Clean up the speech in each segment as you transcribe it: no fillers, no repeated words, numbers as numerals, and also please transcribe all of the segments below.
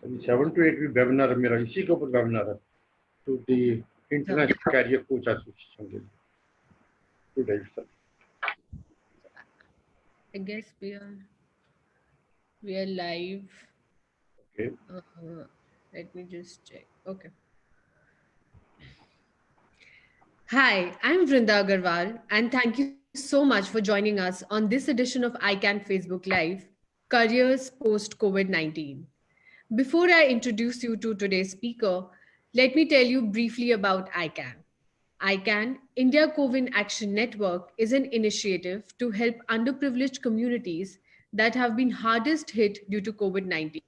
अभी 7 to 8 webinar है मेरा, इसी के ऊपर वेबिनार है, to the international career coach association के लिए today sir. I guess we are live. Okay. Let me just check. Okay. Hi, I'm Vrinda Agarwal, and thank you so much for joining us on this edition of ICANN Facebook Live, Careers Post COVID 19. Before I introduce you to today's speaker, let me tell you briefly about ICANN. ICANN, India COVID Action Network, is an initiative to help underprivileged communities that have been hardest hit due to COVID 19.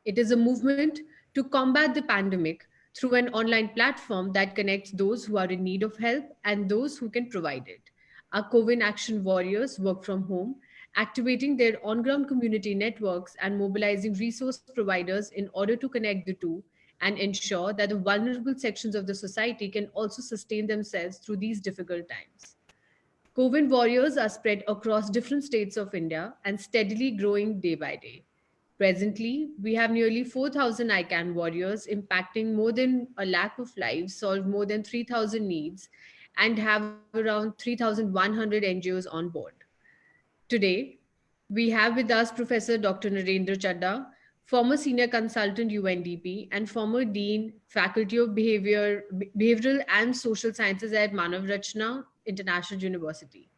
It is a movement to combat the pandemic through an online platform that connects those who are in need of help and those who can provide it. Our COVID Action Warriors work from home, activating their on ground community networks and mobilizing resource providers in order to connect the two and ensure that the vulnerable sections of the society can also sustain themselves through these difficult times. COVID warriors are spread across different states of India and steadily growing day by day. Presently, we have nearly 4,000 ICANN warriors impacting more than a lakh of lives, solved more than 3,000 needs, and have around 3,100 NGOs on board. Today, we have with us Professor Dr. Narendra Chadda, former senior consultant UNDP and former dean, faculty of behavioral and social sciences at Manav Rachna International University.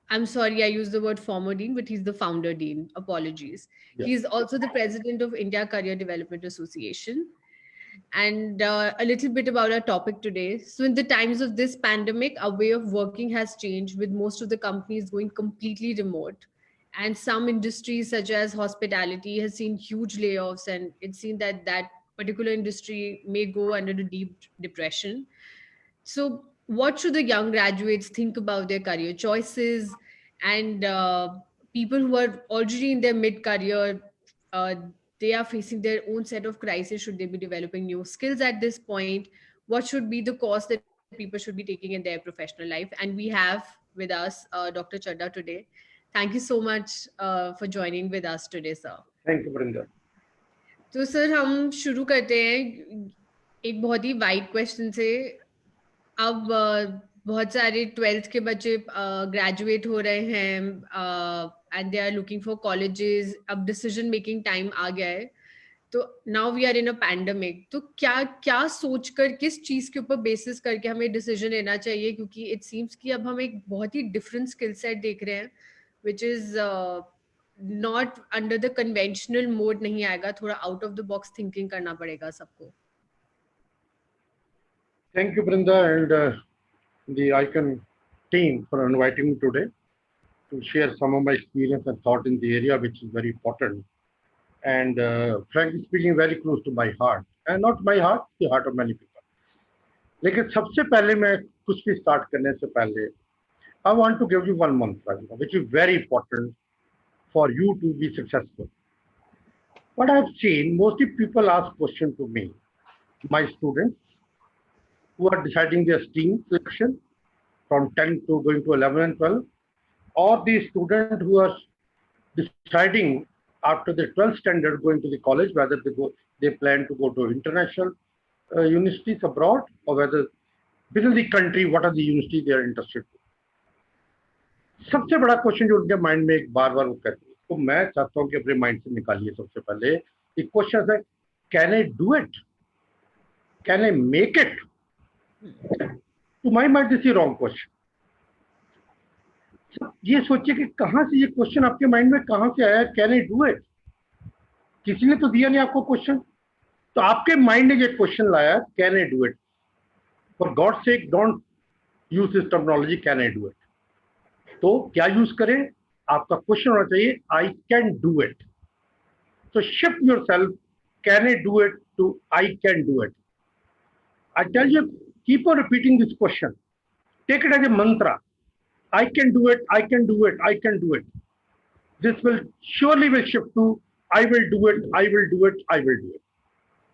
I'm sorry, I used the word former dean, but he's the founder dean. Apologies. Yeah. He's also the president of India Career Development Association. And a little bit about our topic today. So, in the times of this pandemic, our way of working has changed, with most of the companies going completely remote. And some industries, such as hospitality, has seen huge layoffs, and it's seen that that particular industry may go under a deep depression. So, what should the young graduates think about their career choices? And people who are already in their mid career, uh, they are facing their own set of crises. Should they be developing new skills at this point? What should be the course that people should be taking in their professional life? And we have with us Dr. Chadda today. Thank you so much for joining with us today, sir. Thank you, Vrinda. तो sir हम शुरू करते हैं एक बहुत ही wide question से. अब बहुत सारे 12th के बच्चे ग्रेजुएट हो रहे हैं and they are looking for colleges. अब डिसीजन मेकिंग टाइम आ गया है, तो now we are in a pandemic. तो क्या क्या सोचकर, किस चीज के ऊपर बेसिस करके हमें डिसीजन लेना चाहिए? क्योंकि इट सीम्स कि अब हम एक बहुत ही डिफरेंट स्किल सेट देख रहे हैं which is not under the conventional mode. नहीं आएगा, थोड़ा out of the box thinking करना पड़ेगा सबको. Thank you, Vrinda, and the ICANN team for inviting me today to share some of my experience and thought in the area, which is very important. And frankly speaking, very close to my heart. And not my heart, the heart of many people. लेकिन सबसे पहले मैं कुछ भी start करने से पहले I want to give you one mantra, which is very important for you to be successful. What I have seen, mostly people ask question to me, my students who are deciding their stream selection from 10 to going to 11 and 12, or the student who are deciding after the 12th standard going to the college whether they plan to go to international universities abroad or whether within the country what are the universities they are interested in. सबसे बड़ा question जो उनके mind में एक बार बार वो कहते हैं, तो मैं चाहता हूँ कि अपने माइंड से निकालिए. सबसे पहले एक क्वेश्चन है, can I do it, can I make it? To my mind this is wrong question. ये सोचिए कि कहां से ये क्वेश्चन आपके माइंड में कहां से आया, कैन आई डू इट? किसी ने तो दिया नहीं आपको क्वेश्चन, तो आपके माइंड ने ये क्वेश्चन लाया, can I do it. For God sake don't use this terminology, can I do it. तो क्या यूज करें? आपका क्वेश्चन होना चाहिए, आई कैन डू इट. तो shift yourself, can I do it to I can do it. I tell you, keep on repeating this question, take it as a mantra. I can do it, I can do it, I can do it. This will surely will shift to I will do it, I will do it, I will do it.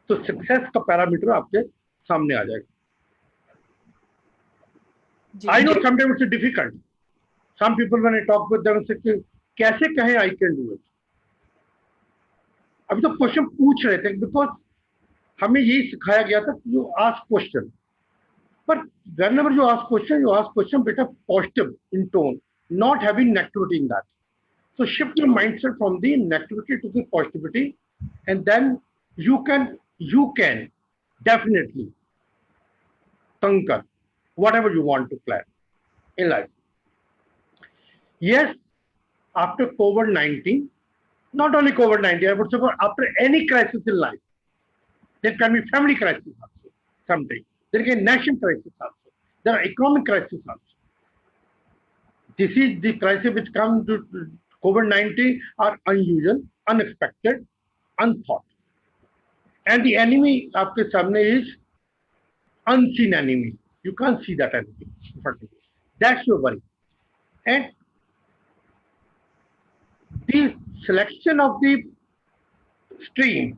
तो success का parameter आपके सामने आ जाएगा. I know sometimes it's difficult. Some people when I talk with them say कैसे कहें I can do it. अभी तो question पूछ रहे थे, बिकॉज हमें यही सिखाया गया था कि you ask question, but whenever you ask question beta positive in tone, not having negativity in that. So shift your mindset from the negativity to the positivity, and then you can definitely conquer whatever you want to plan in life. Yes, after COVID-19, not only COVID-19, I would say after any crisis in life, there can be family crisis also someday. There can be nation crisis also. There are economic crisis also. This is the crisis which comes to COVID-19 are unusual, unexpected, unthought. And the enemy आपके सामने is unseen enemy. You can't see that enemy. That's your worry. And the selection of the stream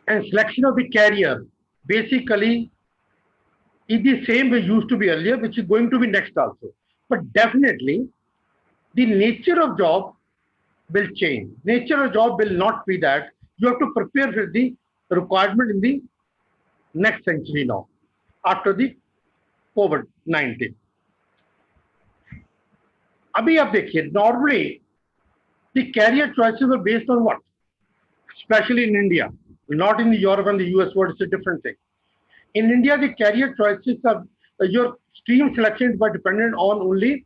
and selection of the carrier basically is the same way used to be earlier, which is going to be next also. But definitely, the nature of job will change. Nature of job will not be that. You have to prepare for the requirement in the next century now, after the COVID-19. अभी आप देखिए, normally the career choices were based on what? Especially in India, not in Europe and the US world, it's a different thing. In India, the career choices are your stream selections were dependent on only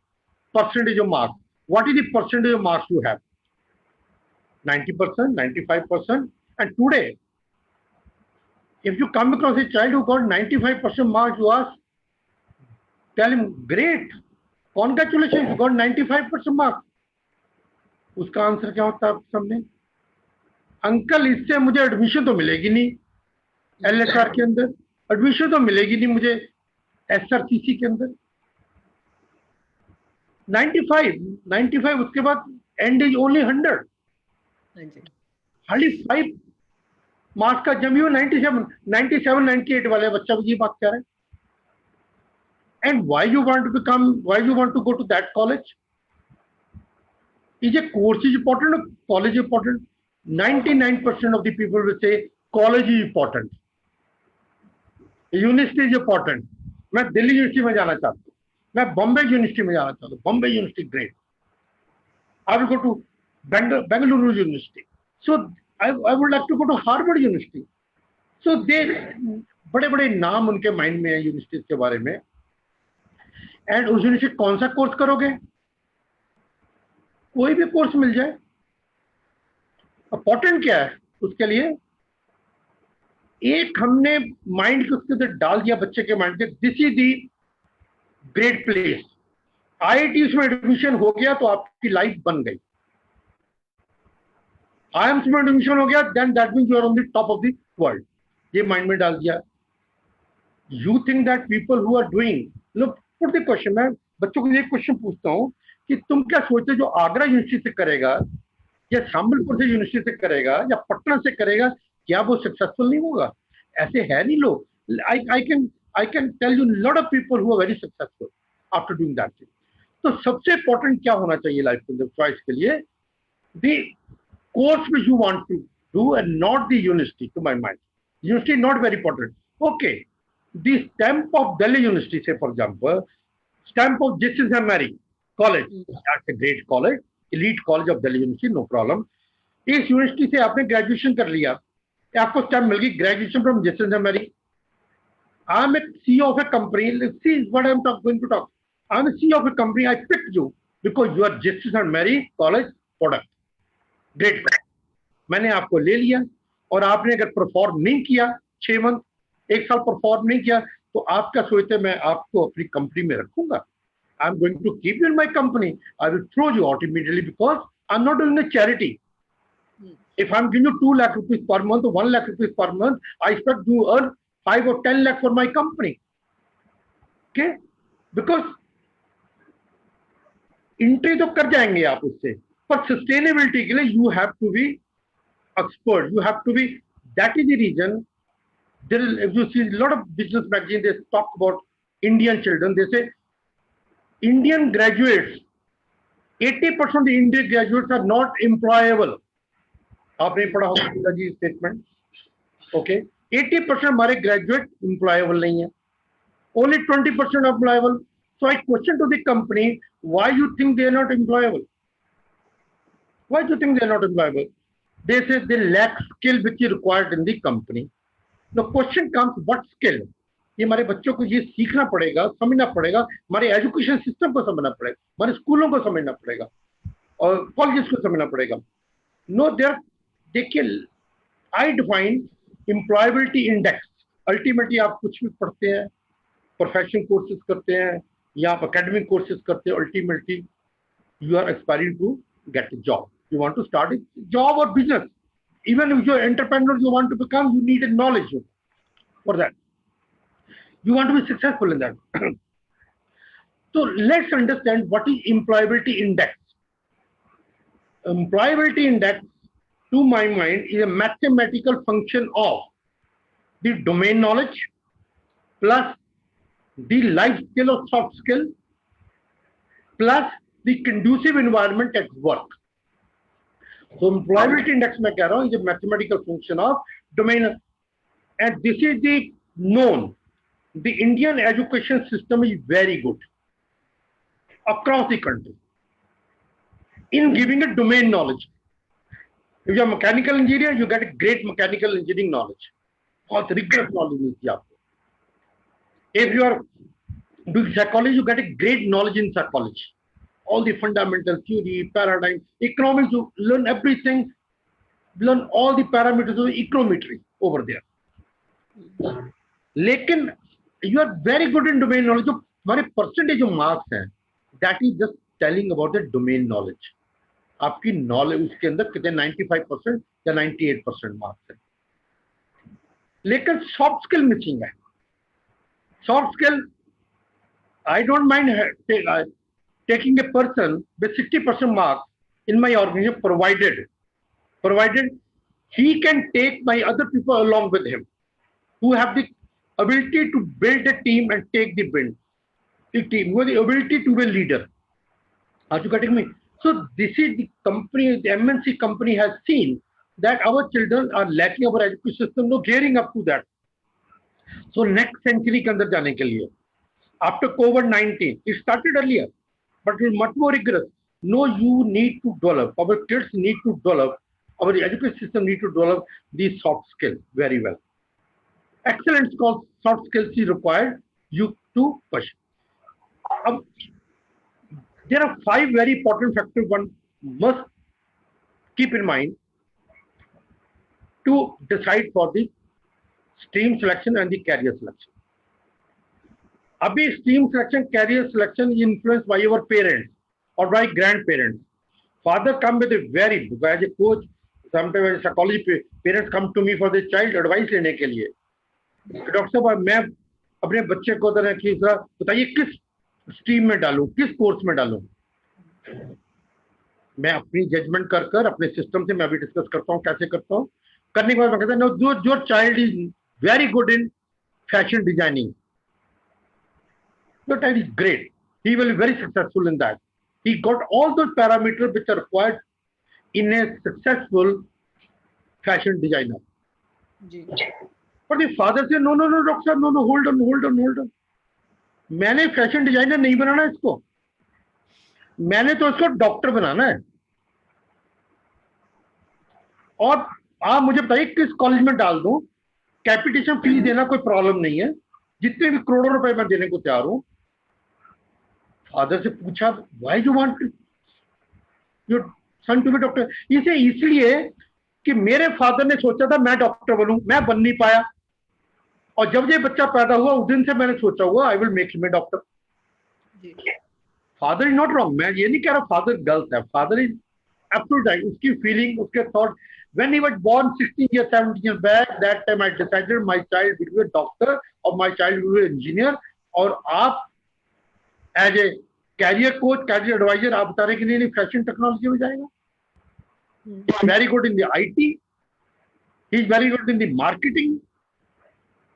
percentage of marks. What is the percentage of marks you have? 90%, 95%. And today, if you come across a child who got 95% marks, you ask, tell him, great, congratulations, you got 95% marks. उसका answer क्या होता है आप सामने? Uncle, इससे मुझे admission तो मिलेगी नहीं LSR के अंदर, एडमिशन तो मिलेगी नहीं मुझे SRCC के अंदर. 95 उसके बाद and is only 100. Hardly 5 marks का जमी हो 97 98 वाले बच्चा ये बात कह रहे हैं. And why you want to go to that college? Is a course is important or college important? 99% of the people will say college is important. University is important. मैं दिल्ली यूनिवर्सिटी में जाना चाहता हूँ, मैं बॉम्बे यूनिवर्सिटी में जाना चाहता हूँ, Bombay university great. I will go to Bengaluru University. So I would like to go to Harvard University. So they बड़े बड़े नाम उनके माइंड में है यूनिवर्सिटीज के बारे में. एंड उस यूनिवर्सिटी कौन सा कोर्स करोगे? कोई भी कोर्स मिल जाए. इंपॉर्टेंट क्या है उसके लिए? एक हमने माइंड के उसके अंदर डाल दिया बच्चे के माइंड के, this is the great place. IIT में एडमिशन हो गया तो आपकी लाइफ बन गई. IIMs में एडमिशन हो गया, then that means you are on the top of the world. ये माइंड में डाल दिया. You think that people who are doing, look put the question. मैं बच्चों को ये क्वेश्चन पूछता हूँ कि तुम क्या सोचते, जो आगरा यूनिवर्सिटी से करेगा या संबलपुर से यूनिवर्सिटी से करेगा या पटना से करेगा, क्या वो सक्सेसफुल नहीं होगा? ऐसे है नहीं लोग. I can tell you lot of people who are very successful after doing that thing. तो सबसे इंपॉर्टेंट क्या होना चाहिए लाइफ के अंदर चॉइस के लिए? The course which you want to do and not the university. To my mind university not very important. Okay, the stamp of Delhi University से for example, stamp of justice and Mary college, that's a great college, elite college of Delhi University, no problem. इस university से आपने graduation कर लिया, आपको stamp मिल गई, graduation from justice and Mary. I am a CEO of a company. Let's see what I'm going to talk. I'm a CEO of a company. I picked you because you are Justice and Mary College product. Great. मैंने आपको ले लिया और आपने अगर perform नहीं किया 6 month 1 साल परफॉर्म नहीं किया तो आप क्या सोचते मैं आपको अपनी कंपनी में रखूंगा? I'm going to keep you in my company. I will throw you out immediately because I'm not doing a charity. If I'm giving you 2 lakh rupees per month or 1 lakh rupees per month, I expect you to earn 5 or 10 lakh for my company. Okay? Because entry तो कर जाएंगे आप उससे, पर sustainability के लिए you have to be expert. You have to be. That is the reason. There is, if you see a lot of business magazines, they talk about Indian children. They say Indian graduates, 80% of the Indian graduates are not employable. आपने पढ़ा होगा जी statement, okay. 80% हमारे graduate employable नहीं है, only 20% employable. So I question to the company, why you think they are not employable? Why do you think they are not employable? They say they lack skill which is required in the company. The question comes, what skill? ये हमारे बच्चों को ये सीखना पड़ेगा, समझना पड़ेगा, हमारे एजुकेशन सिस्टम को समझना पड़ेगा, हमारे स्कूलों को समझना पड़ेगा और कॉलेजेस को समझना पड़ेगा. नो देयर, देखिए, I define employability index. Ultimately आप कुछ भी पढ़ते हैं, प्रोफेशनल कोर्सेज करते हैं या आप एकेडमिक कोर्सेज करते हैं, ultimately you are aspiring to get a job. You want to start a job or business. Even if you're an entrepreneur, you want to become, you need a knowledge for that. You want to be successful in that. So let's understand what is employability index. Employability index, to my mind, is a mathematical function of the domain knowledge plus the life skill or soft skill plus the conducive environment at work. So employability index मैं कह रहा हूँ, is a mathematical function of domain, and this is the known. The Indian education system is very good across the country in giving a domain knowledge. If you are a mechanical engineer, you get a great mechanical engineering knowledge. बहुत rigorous knowledge मिलती है आपको. If you are doing psychology, you get a great knowledge in psychology. All the fundamental theory, paradigm, economics, you learn everything, learn all the parameters of econometry over there. लेकिन you are very good in domain knowledge. जो हमारे percentage of marks हैं, that is just telling about the domain knowledge. आपकी knowledge उसके अंदर कितने 95% या 98% marks हैं. लेकिन soft skill missing है. Soft skill, I don't mind taking a person with 60% marks in my organization, provided he can take my other people along with him, who have the ability to build a team and take the win. The team with the ability to be a leader. Are you getting me? So this is the company, the MNC company has seen that our children are lacking our education system, no gearing up to that. So next century के अंदर जाने के लिए, after COVID-19, it started earlier, but it's much more rigorous. No, you need to develop, our kids need to develop, our education system need to develop these soft skills very well. Excellent soft skills is required you to push. There are 5 very important factors one must keep in mind to decide for the stream selection and the career selection. Abhi stream selection, career selection is influenced by your parents or by grandparents. Father come with a very, as a coach, sometimes as a psychology, parents come to me for the child advice लेने के लिए. Doctor साहब, मैं अपने बच्चे को तरह की बताइए किस स्ट्रीम में डालूं, किस कोर्स में डालूं. मैं अपनी जजमेंट कर अपने सिस्टम से मैं भी डिस्कस करता हूं कैसे करता हूं. करने के बाद मैं कहता हूं जो child is very good in fashion designing, your child is great, he will be very successful in that. He got all those parameters which are required in a successful fashion designer. But the father said, no, doctor, no, hold on. मैंने fashion designer नहीं बनाना इसको, मैंने तो इसको doctor बनाना है. और आप मुझे बताइए किस कॉलेज में डाल दूं, कैपिटेशन फीस देना कोई प्रॉब्लम नहीं है, जितने भी करोड़ों रुपए मैं देने को तैयार हूं. फादर से पूछा, why you want your son to be doctor. इसे इसलिए कि मेरे फादर ने सोचा था मैं डॉक्टर बनूं, मैं बन नहीं पाया, और जब ये बच्चा पैदा हुआ उस दिन से मैंने सोचा हुआ I will make him a doctor. Father is not wrong, मैं ये नहीं कह रहा फादर गलत है. Father is absolute right. उसकी फीलिंग, उसके thought. When he was born 16 years, 17 years back, that time I decided my child will be a doctor or my child will be an engineer. और आप as a career coach, career adviser, आप बता रहे कि नहीं fashion technology में जाएगा. Very good in the IT, he is very good in the marketing.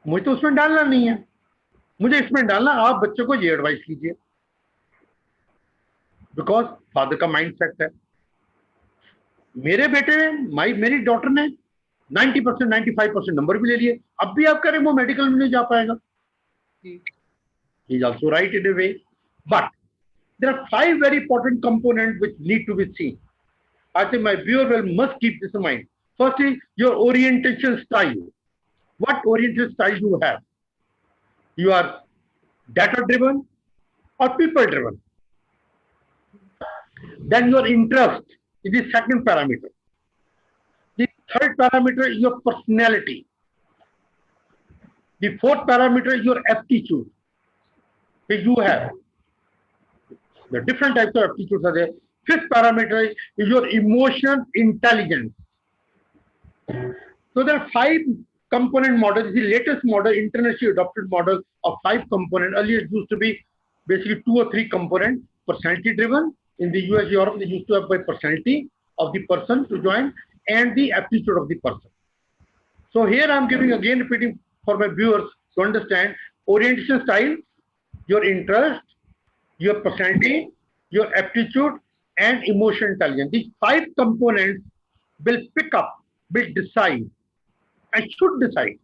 मुझे तो उसमें डालना नहीं है, मुझे इसमें डालना. आप बच्चों को ये एडवाइस कीजिए, बिकॉज फादर का माइंड सेट है. मेरे बेटे ने मेरी डॉटर ने 90%, 95% नंबर भी ले लिए, अब भी आप करें वो मेडिकल में नहीं जा पाएगा. He is also right in a way. But there are 5 very important components which need to be seen. I think my viewer will must keep this in mind. Firstly, your orientation style. What orientation style you have? You are data driven or people driven? Then your interest is the second parameter. The third parameter is your personality. The fourth parameter is your aptitude. That you have. The different types of aptitudes are there. Fifth parameter is your emotional intelligence. So there are 5 component models. The latest model, internationally adopted model of 5 component. Earlier it used to be basically 2 or 3 component, personality driven. In the US, Europe, they used to have by personality of the person to join and the aptitude of the person. So here I'm giving again, repeating for my viewers to understand orientation style, your interest, your personality, your aptitude, and emotional intelligence. These 5 components will pick up, will decide, and should decide.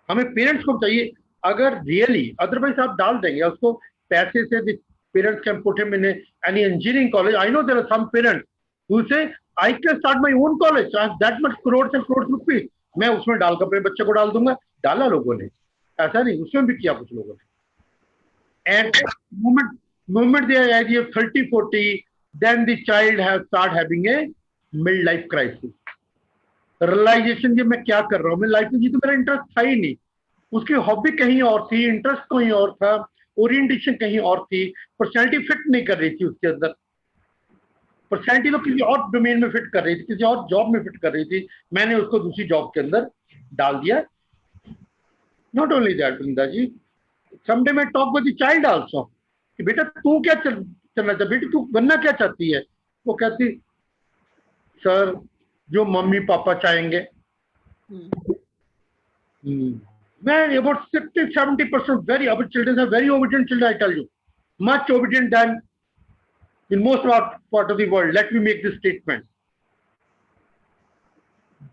हमें parents को चाहिए, अगर really otherwise आप डाल देंगे उसको पैसे से, parents can put him in any engineering college. I know there are some parents who say I can start my own college, that much crore and crore rupees मैं उसमें डालकर अपने बच्चे को डाल दूंगा. डाला लोगों ने, ऐसा नहीं, उसमें भी किया कुछ लोगों ने. And moment they are age of 30, 40, then the child has start having a midlife crisis. Realisation, ये मैं क्या कर रहा हूँ, मैं लाइफ में, ये तो मेरा इंटरेस्ट था ही नहीं, उसकी हॉबी कहीं और थी, इंटरेस्ट कहीं और था, ओरिएंटेशन कहीं और थी, पर्सनैलिटी फिट नहीं कर रही थी उसके अंदर. पर्सनैलिटी तो किसी और डोमेन में फिट कर रही थी, किसी और जॉब में फिट कर रही थी, मैंने उसको दूसरी जॉब के अंदर डाल दिया. Not only that Vrinda ji, someday मैं talk with the child also कि बेटा तू क्या चलना चाहती, बेटी तू बनना क्या चाहती है. वो कहती सर जो मम्मी पापा चाहेंगे. Man, about 60-70% very obedient children are very obedient children, I tell you, much obedient than in most part of the world. Let me make this statement.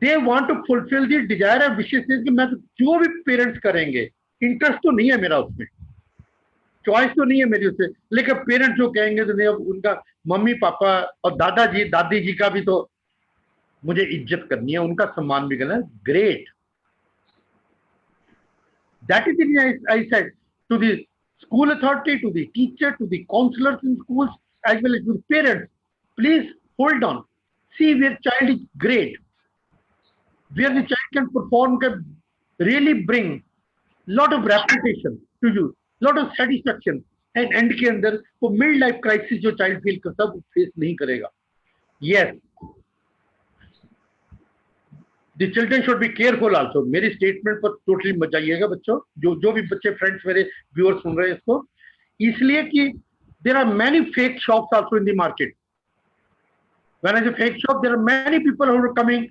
They want to fulfill the desire of wishes कि मैं जो भी parents करेंगे, interest तो नहीं है मेरा उसमें, चॉइस तो नहीं है मेरी उससे, लेकिन पेरेंट्स जो कहेंगे तो नहीं, अब उनका मम्मी पापा और दादाजी दादी जी का भी तो मुझे इज्जत करनी है, उनका सम्मान भी करना है. Great. That is it. I said to the school authority, to the teacher, to the counsellors in schools as well as to the parents, please hold on, see where child is great, where the child can perform, can really bring lot of reputation to you, lot of satisfaction, and end के अंदर वो mid life crisis जो child feel करता है वो face नहीं करेगा. Yes, the children should be careful also. मेरी स्टेटमेंट पर टोटली मत जाइएगा बच्चों, जो भी बच्चे फ्रेंड्स मेरे व्यूअर्स सुन रहे हैं इसको, इसलिए कि there are many fake shops also in the market. When I say fake shop, there are many people who are coming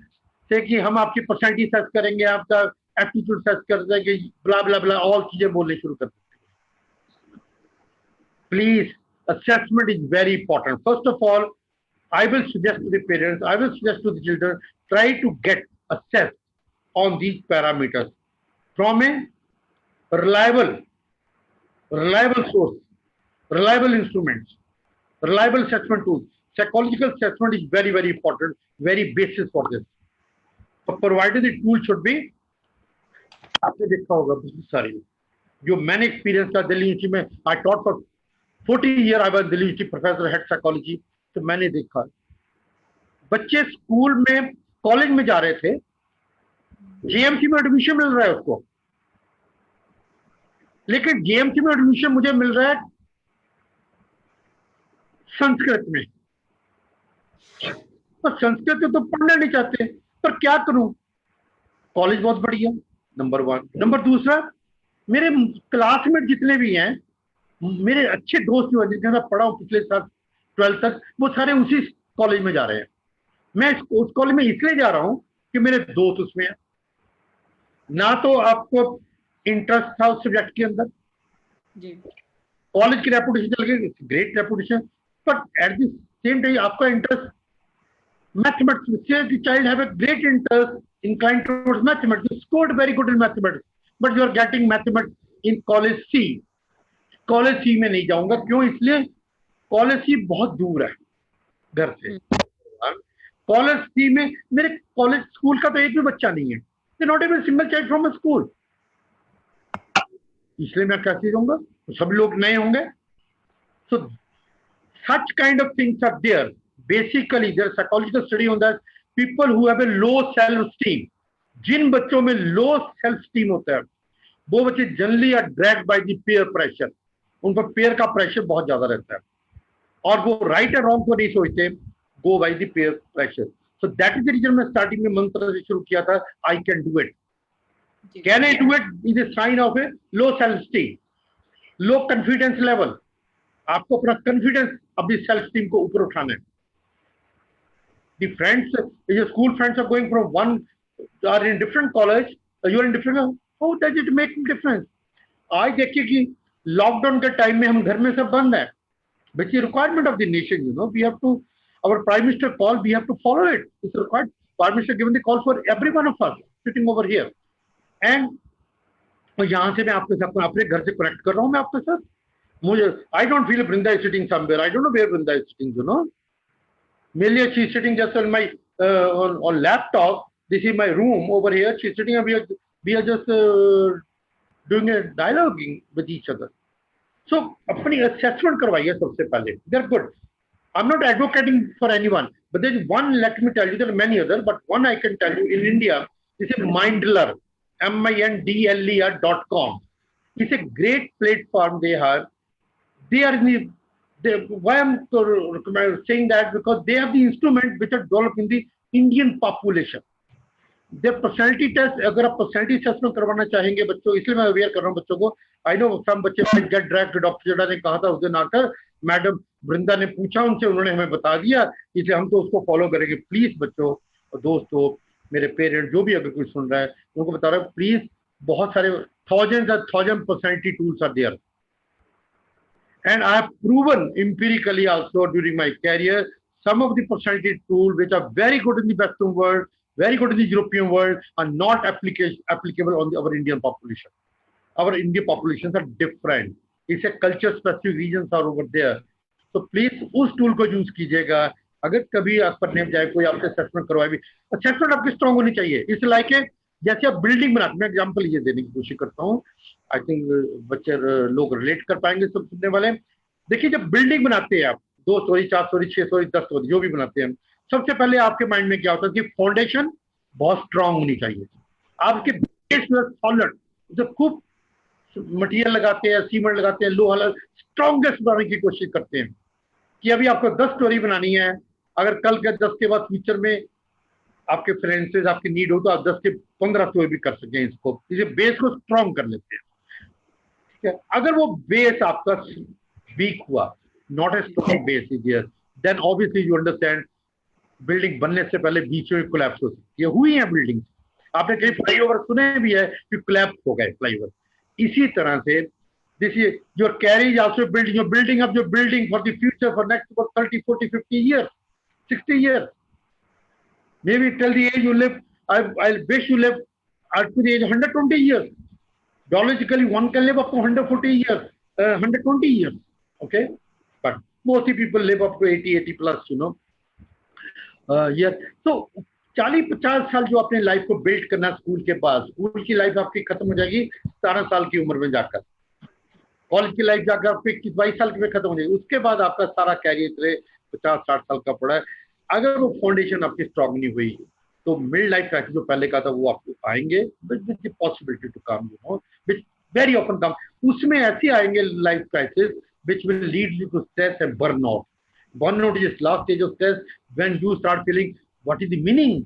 say कि हम आपकी पर्सनैलिटी सर्च करेंगे, आपका एप्टीट्यूड सर्च कर देंगे, ब्ला ब्ला ब्ला ऑल चीजें बोलने शुरू कर देते. Please, assessment is very important. First of all, I will suggest to the parents, I will suggest to the children, try to get assessed on these parameters from a reliable source, reliable instruments, reliable assessment tools. Psychological assessment is very, very important, very basis for this. So provided the tool should be, आपने देखा होगा बहुत सारी जो मैंने experience था Delhi university में. I taught for 40 year, I was Delhi university professor head psychology. तो मैंने देखा बच्चे स्कूल में, कॉलेज में जा रहे थे, जेएमसी में एडमिशन मिल रहा है उसको, लेकिन जेएमसी में एडमिशन मुझे मिल रहा है संस्कृत में, तो संस्कृत तो पढ़ना नहीं चाहते, पर क्या करूं, कॉलेज बहुत बढ़िया, नंबर 1. नंबर 2, मेरे क्लासमेट जितने भी हैं, मेरे अच्छे दोस्त जो जिनके साथ पढ़ा हूं पिछले साल 12th तक, वो सारे उसी कॉलेज में जा रहे हैं. मैं उस कॉलेज में इसलिए जा रहा हूं कि मेरे दोस्त उसमें हैं. ना तो आपको इंटरेस्ट था उस सब्जेक्ट के अंदर, कॉलेज की रेपुटेशन चल गई, great reputation, but at the same time आपका interest Mathematics, say the child have a great interest inclined towards mathematics, you scored very good in mathematics, but you are getting mathematics in college C. College C में नहीं जाऊंगा, क्यों? इसलिए college सी बहुत दूर है घर से। कॉलेज सी में मेरे कॉलेज स्कूल का तो एक भी बच्चा नहीं है, not even single child from a school, इसलिए मैं कैसे जाऊंगा? तो सब लोग नए होंगे। सो such kind of things are there. Basically, there's psychological study on that. People who have a low self-esteem, जिन बच्चों में लो सेल्फ स्टीम होता है, वो बच्चे generally are dragged by the peer pressure, उन पर पेयर का प्रेशर बहुत ज्यादा रहता है, और वो राइट और रॉन्ग को नहीं सोचते, go by the peer pressure. So that is the reason मैं स्टार्टिंग में मंत्र से शुरू किया था, I can do it. Can I do it is a sign of a low self esteem, low confidence level. आपको अपना कॉन्फिडेंस, अपनी सेल्फ स्टीम को ऊपर उठाना है। The friends, your school friends are going from one, are in different college, you are in different, how does it make difference? आज देखिए कि लॉकडाउन के टाइम में हम घर में सब बंद है, which is requirement of the nation, you know, we have to, our prime minister call, we have to follow it, it's required. Prime minister given the call for every one of us sitting over here, and तो यहाँ से मैं आपके साथ अपने घर से connect कर रहा हूँ मैं आपके साथ। मुझे I don't feel Brinda is sitting somewhere, I don't know where Brinda is sitting, you know. Melia, she's sitting just on my on laptop. This is my room over here. She's sitting and we are just doing a dialoguing with each other. So अपनी assessment करवाइए सबसे पहले. They're good. I'm not advocating for anyone, but there's one. Let me tell you, there are many others, but one I can tell you in India is a Mindler, mindler.com. It's a great platform they have. They are in the why I'm saying that, because they have the instruments which are developed in the Indian population. Their personality test, अगर आप personality assessment करवाना चाहेंगे बच्चों, इसलिए मैं aware कर रहा हूँ बच्चों को। I know some बच्चे get dragged, डॉक्टर जडा ने कहा था उस दिन आकर, मैडम वृंदा ने पूछा उनसे, उन्होंने हमें बता दिया, इसलिए हम तो उसको फॉलो करेंगे। प्लीज बच्चों, दोस्तों, मेरे पेरेंट्स, जो भी अगर कोई सुन रहा है, उनको बता रहा हूँ, प्लीज, बहुत सारे thousand personality tools are there. And I have proven empirically also during my career, some of the personality tools which are very good in the Western world, very good in the European world, are not applicable on our Indian population. Our Indian populations are different. It's a culture specific regions are over there. So please उस tool को use कीजिएगा। अगर कभी आप पढ़ने जाए, कोई आपसे assessment करवाए भी, assessment आपकी strong होनी चाहिए। It's like a, जैसे आप बिल्डिंग बनाते, मैं एग्जाम्पल ये देने की कोशिश करता हूँ, आई थिंक बच्चे लोग रिलेट कर पाएंगे, सब सुनने वाले। देखिए, जब बिल्डिंग बनाते हैं आप, 2 स्टोरी, 4 स्टोरी, 6 स्टोरी, 10 स्टोरी, जो भी बनाते हैं, सबसे पहले आपके माइंड में क्या होता है कि फाउंडेशन बहुत स्ट्रांग होनी चाहिए। आपके बेस में सॉलिड, जब खूब मटेरियल लगाते हैं, सीमेंट लगाते हैं, लोहा, स्ट्रॉन्गेस्ट बनाने की कोशिश करते हैं कि अभी आपको 10 स्टोरी बनानी है, अगर कल के 10 के बाद फ्यूचर में आपके फाइनेंसेस, आपकी नीड हो, तो आप 10 से 15 स्टोरी भी कर सकें इसको, इसे बेस को स्ट्रॉन्ग कर लेते हैं। ठीक है, अगर वो बेस आपका वीक हुआ, not a strong base is there, then obviously you understand, building बनने से पहले बीच में कोलैप्स हो सकती है। हुई है बिल्डिंग, आपने कहीं फ्लाईओवर सुने भी है कि कोलैप्स हो गए फ्लाईओवर। इसी तरह से this is your carriage also building, your building up your building for the future, for next 30, 40, 50 years, 60 years. Maybe till the age you live, I wish you live up to the age of 120 years. Biologically, one can live up to 140 years, 120 years. Okay, but mostly people live up to 80, 80 plus, you know. Yes. So 40-50 साल जो अपने life को build करना school के पास, school की life आपकी खत्म हो जाएगी 17 साल की उम्र में जाकर, कॉलेज की लाइफ जाकर आपकी 22 साल में खत्म हो जाएगी। उसके बाद आपका सारा कैरियर 50-60 साल का पड़ा है। अगर वो फाउंडेशन आपकी स्ट्रॉन्ग नहीं हुई, तो मिड लाइफ क्राइसिस जो पहले कहा था वो आपको आएंगे, with the possibility to come, you know, which very often come. उसमें ऐसे आएंगे life crisis which will lead you to stress and burnout. Burnout is last stage of stress, when you start feeling what is the meaning,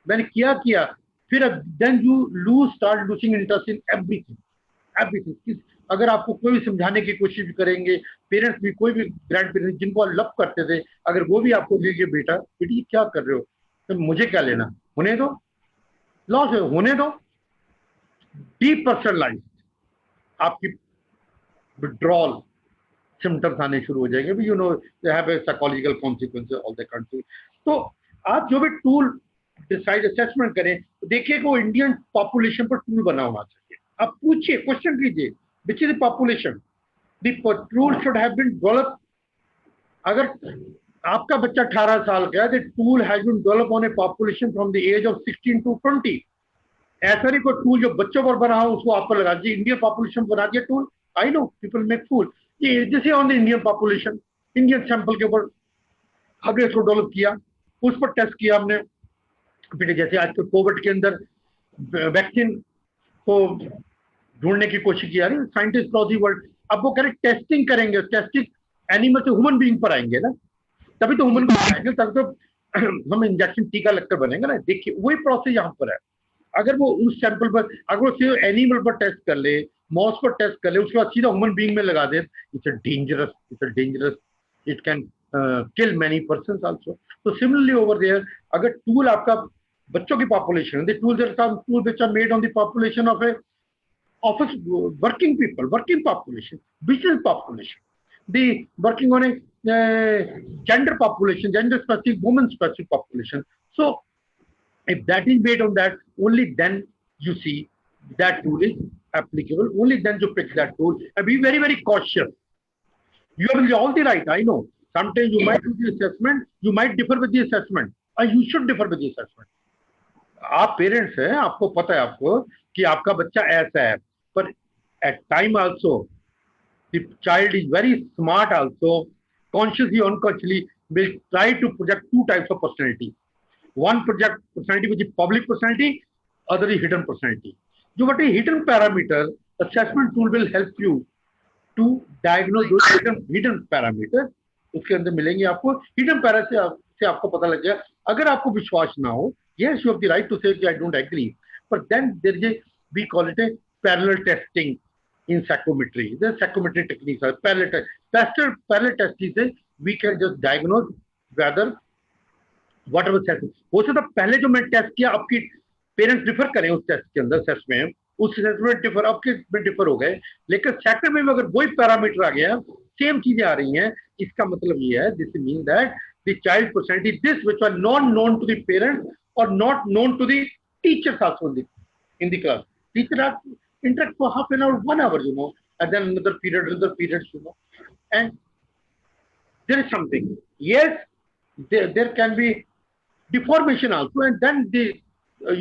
मैंने किया, फिर then you start losing interest in everything. अगर आपको कोई समझाने की कोशिश भी करेंगे, पेरेंट्स भी, कोई भी ग्रैंड पेरेंट्स जिनको लव करते थे, अगर वो भी आपको देंगे, बेटा बेटी क्या कर रहे हो, तो मुझे क्या लेना, होने दो, लॉस होने दो। डीपर्सनलाइज आपकी विड्रॉल सिम्टम्स आने शुरू हो जाएंगे, you know, they have a psychological consequences of the country. तो आप जो भी टूल डिसाइड असेसमेंट करें तो देखिए कि वो इंडियन पॉपुलेशन पर टूल बना होना चाहिए। आप पूछिए, क्वेश्चन कीजिए, which is the population, the tool should have been developed. अगर आपका बच्चा 18 साल का है, the tool has been developed on a population from the age of 16 to 20। ऐसा नहीं कोई टूल जो बच्चों पर बना हो उसको आप पर लगा दीजिए, इंडियन पॉपुलेशन बना दिया tool. I know people make fool, ये जैसे on the Indian population, Indian sample के ऊपर हमने इसको डेवलप किया, उस पर टेस्ट किया हमने। फिर जैसे आजकल कोविड के अंदर वैक्सीन को ढूंढने की कोशिश की जा रही है, साइंटिस्ट अक्रॉस दी वर्ल्ड। अब वो कह रहे टेस्टिंग करेंगे, टेस्टिंग एनिमल से ह्यूमन बीइंग पर आएंगे ना, तभी तो ह्यूमन को आएंगे, तभी तो हम इंजेक्शन टीका लगकर बनेंगे ना। देखिए वही प्रोसेस यहाँ पर है। अगर वो उस सैंपल पर, अगर वो सिर्फ एनिमल पर टेस्ट कर ले, मॉस पर टेस्ट कर ले, उसके बाद सीधा ह्यूमन बीइंग में लगा दे, it's a dangerous, it can kill many person also. तो सिमिलरली ओवर देयर, अगर टूल आपका बच्चों की population, the tool there some tool which are made on the population of a office working people, working population, business population, the working on a gender population, gender specific, woman specific population. So if that is based on that, only then you see that tool is applicable, only then you pick that tool and be very, very cautious. You have all the right, I know. Sometimes you might do the assessment, you might differ with the assessment, or you should differ with the assessment. आप parents हैं, आपको पता है आपको कि आपका बच्चा ऐसा है, पर at time also the child is very smart also, consciously unconsciously will try to project two types of personality. One project personality which is public personality, other is hidden personality. जो what is hidden parameter, assessment tool will help you to diagnose those hidden parameters. उसके अंदर मिलेंगे आपको hidden parameter से आपको पता लग जाए। अगर आपको विश्वास ना हो, yes, you have the right to say I don't agree, but then there is a, we call it a parallel testing in psychometry. The psychometry techniques are parallel test. Parallel testing से we can just diagnose whether whatever test हो सकता। पहले जो मैं test किया, आपकी parents differ करें उस टेस्ट के अंदर, टेस्ट में उस टेस्ट में डिफर, आपके में डिफर हो गए, लेकिन सेकंड में अगर वही पैरामीटर आ गया, सेम चीजें आ रही हैं, इसका मतलब ये है, this mean that the child personality this which are not known to the parents or not known to the teachers also in the class. Teacher has to interact for half an hour, 1 hour, you know, and then another period, you know. And there is something. Yes, there can be deformation also, and then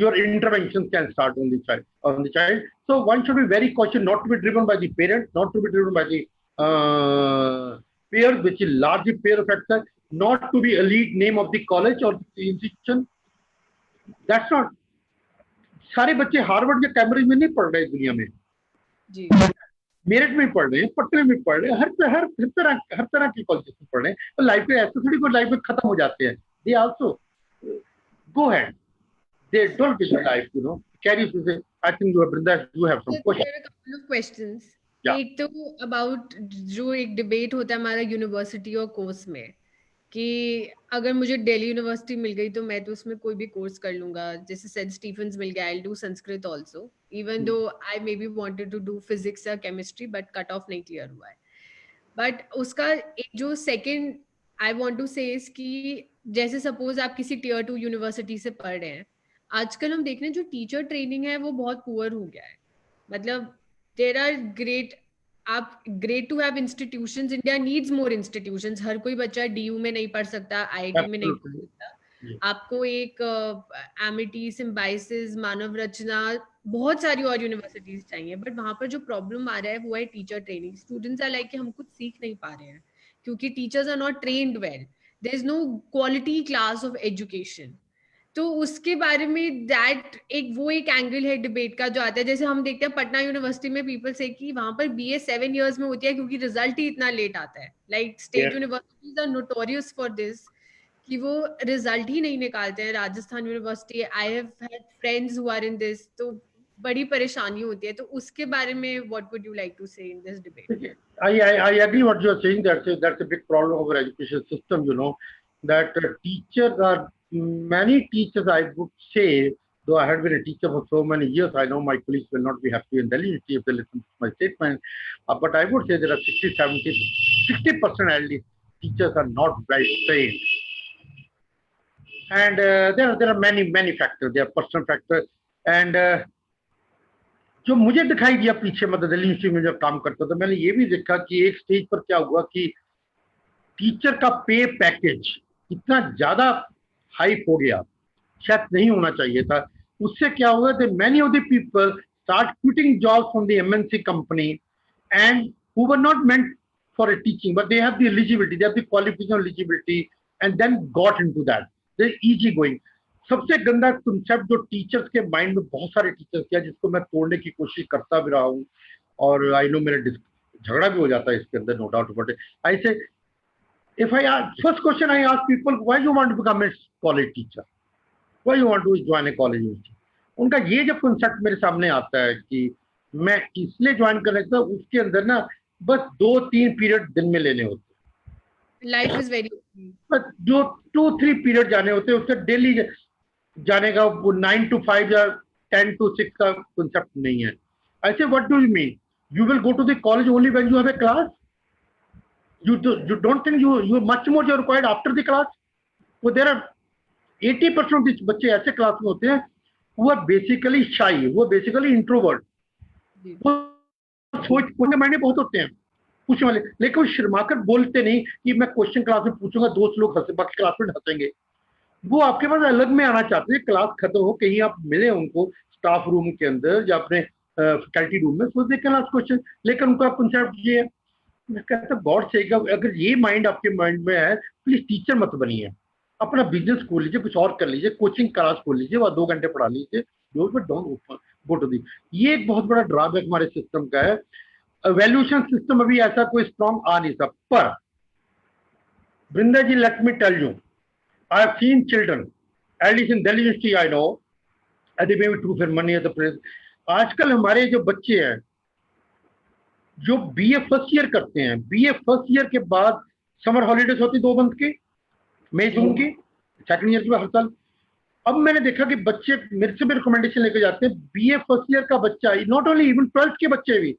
your intervention can start on the child. So one should be very cautious, not to be driven by the parent, not to be driven by the peers, which is largely peer factor, not to be a lead name of the college or the institution. That's not, सारे बच्चे Harvard या Cambridge में नहीं पढ़ रहे दुनिया में जी, मेरठ में पढ़ रहे हैं, पटना में पढ़ रहे हैं, हर तरह के कॉलेज में पढ़ रहे हैं। तो लाइफ में ऐसे थोड़ी कोई लाइफ में खत्म हो जाते हैं। They also go ahead, they don't give life, you know, carry to say. I think you Brinda, you have some questions. एक तो अबाउट जो एक डिबेट होता है हमारा यूनिवर्सिटी और कोर्स में, कि अगर मुझे दिल्ली यूनिवर्सिटी मिल गई तो मैं तो उसमें कोई भी कोर्स कर लूंगा, जैसे सेंट स्टीफेंस मिल गया, I will do Sanskrit also, even though I may be wanted to do physics या केमिस्ट्री, बट कट ऑफ नहीं क्लियर हुआ है। बट उसका एक जो second I want to say is कि जैसे सपोज आप किसी टियर 2 यूनिवर्सिटी से पढ़ रहे हैं, आजकल हम देख रहे हैं जो टीचर ट्रेनिंग है वो बहुत पुअर हो गया है। मतलब देयर आर ग्रेट, आप great to have institutions, India needs more institutions. हर कोई बच्चा डीयू में नहीं पढ़ सकता, आईआईटी में नहीं पढ़ सकता। आपको एक एमिटी, सिम्बाइसिस, मानव रचना, बहुत सारी और यूनिवर्सिटीज चाहिए, बट वहां पर जो प्रॉब्लम आ रहा है वो है teacher training. Students are like कि हम कुछ सीख नहीं पा रहे हैं क्योंकि teachers are not trained well, there is no quality class of education. तो उसके बारे में दैट एक एंगल है डिबेट का जो आता है। जैसे हम देखते हैं पटना यूनिवर्सिटी में पीपल से कि वहां पर बीए 7 years में होती है क्योंकि रिजल्ट ही इतना लेट आता है। Like state universities are notorious for this कि वो रिजल्ट ही नहीं निकालते हैं। Rajasthan University, I have had friends who are in this, तो बड़ी परेशानी होती है। तो उसके बारे में what would you like to say in this debate? I agree what you are saying. That's a big problem of our education system, you know, that teachers are, many teachers, I would say, though I had been a teacher for so many years, I know my colleagues will not be happy in Delhi if they listen to my statement, but I would say there are 60% at least teachers are not well trained. and there are many factors, there are personal factors, and जो मुझे दिखाई दिया पीछे, मतलब Delhi university में जब काम करता था, मैंने ये भी देखा कि एक स्टेज पर क्या हुआ कि टीचर का पे पैकेज इतना ज्यादा हाइप हो गया, शायद नहीं होना चाहिए था. उससे क्या हुआ, the many of the people start quitting job from the MNC company and who were not meant for a teaching, but they have the eligibility, they have the qualification eligibility, and then got into that. They're easy going. सबसे गंदा concept जो teachers के mind में बहुत सारे teachers किया, जिसको मैं तोड़ने की कोशिश करता भी रहा हूँ, और आई नो मेरा झगड़ा भी हो जाता है इसके अंदर, नो डाउट अबाउट इट. आई से if I ask, first question I ask people, why you want to become a college teacher? Why you want to join a college university? उनका ये जब कंसेप्ट मेरे सामने आता है कि मैं इसलिए ज्वाइन कर रहा था, उसके अंदर ना बस 2-3 पीरियड दिन में लेने होते, लाइफ इज वेरी, बस जो 2-3 पीरियड जाने होते, उसका डेली जाने का वो 9 to 5 या 10 to 6 का कंसेप्ट नहीं है. ऐसे what do you mean, you will go to the college only when you have a class? You don't think you much more you're required after the class? So there are 80% of these बच्चे ऐसे class में होते हैं who are basically shy, who are basically introvert. वो सोच पूछने मायने बहुत होते हैं पूछने वाले, लेकिन वो शर्माकर बोलते नहीं कि मैं क्वेश्चन क्लास में पूछूंगा, दोस्त लोग हंसे, बाकी क्लास में हंसेंगे. वो आपके पास अलग में आना चाहते हैं, क्लास खत्म हो, कहीं आप मिले उनको स्टाफ रूम के अंदर या अपने फैकल्टी रूम में, सो दे कैन आस्क क्वेश्चन. लेकिन उनका कंसेप्ट ये है, मैं कहता गॉड से, अगर ये माइंड आपके माइंड में है, प्लीज टीचर मत बनिए, अपना बिजनेस खोल लीजिए, कुछ और कर लीजिए, कोचिंग क्लास खोल लीजिए, वह 2 घंटे पढ़ा लीजिए, डोंट गो टू दी. ये एक बहुत बड़ा ड्रॉबैक हमारे सिस्टम का है. वैल्यूएशन सिस्टम अभी ऐसा कोई स्ट्रॉन्ग आ नहीं सकता. पर Vrinda ji, let me tell you, I have seen children, at least in Delhi University, I know, and they may be true for many other places. आजकल हमारे जो बच्चे हैं जो बीए फर्स्ट ईयर करते हैं, बीए फर्स्ट ईयर के बाद समर हॉलीडेज होती 2 मंथ की, मई जून की, सेकंड ईयर की हर साल. अब मैंने देखा कि बच्चे मेरे से भी रिकमेंडेशन लेके जाते हैं, बीए फर्स्ट ईयर का बच्चा, नॉट ओनली इवन 12th के बच्चे भी,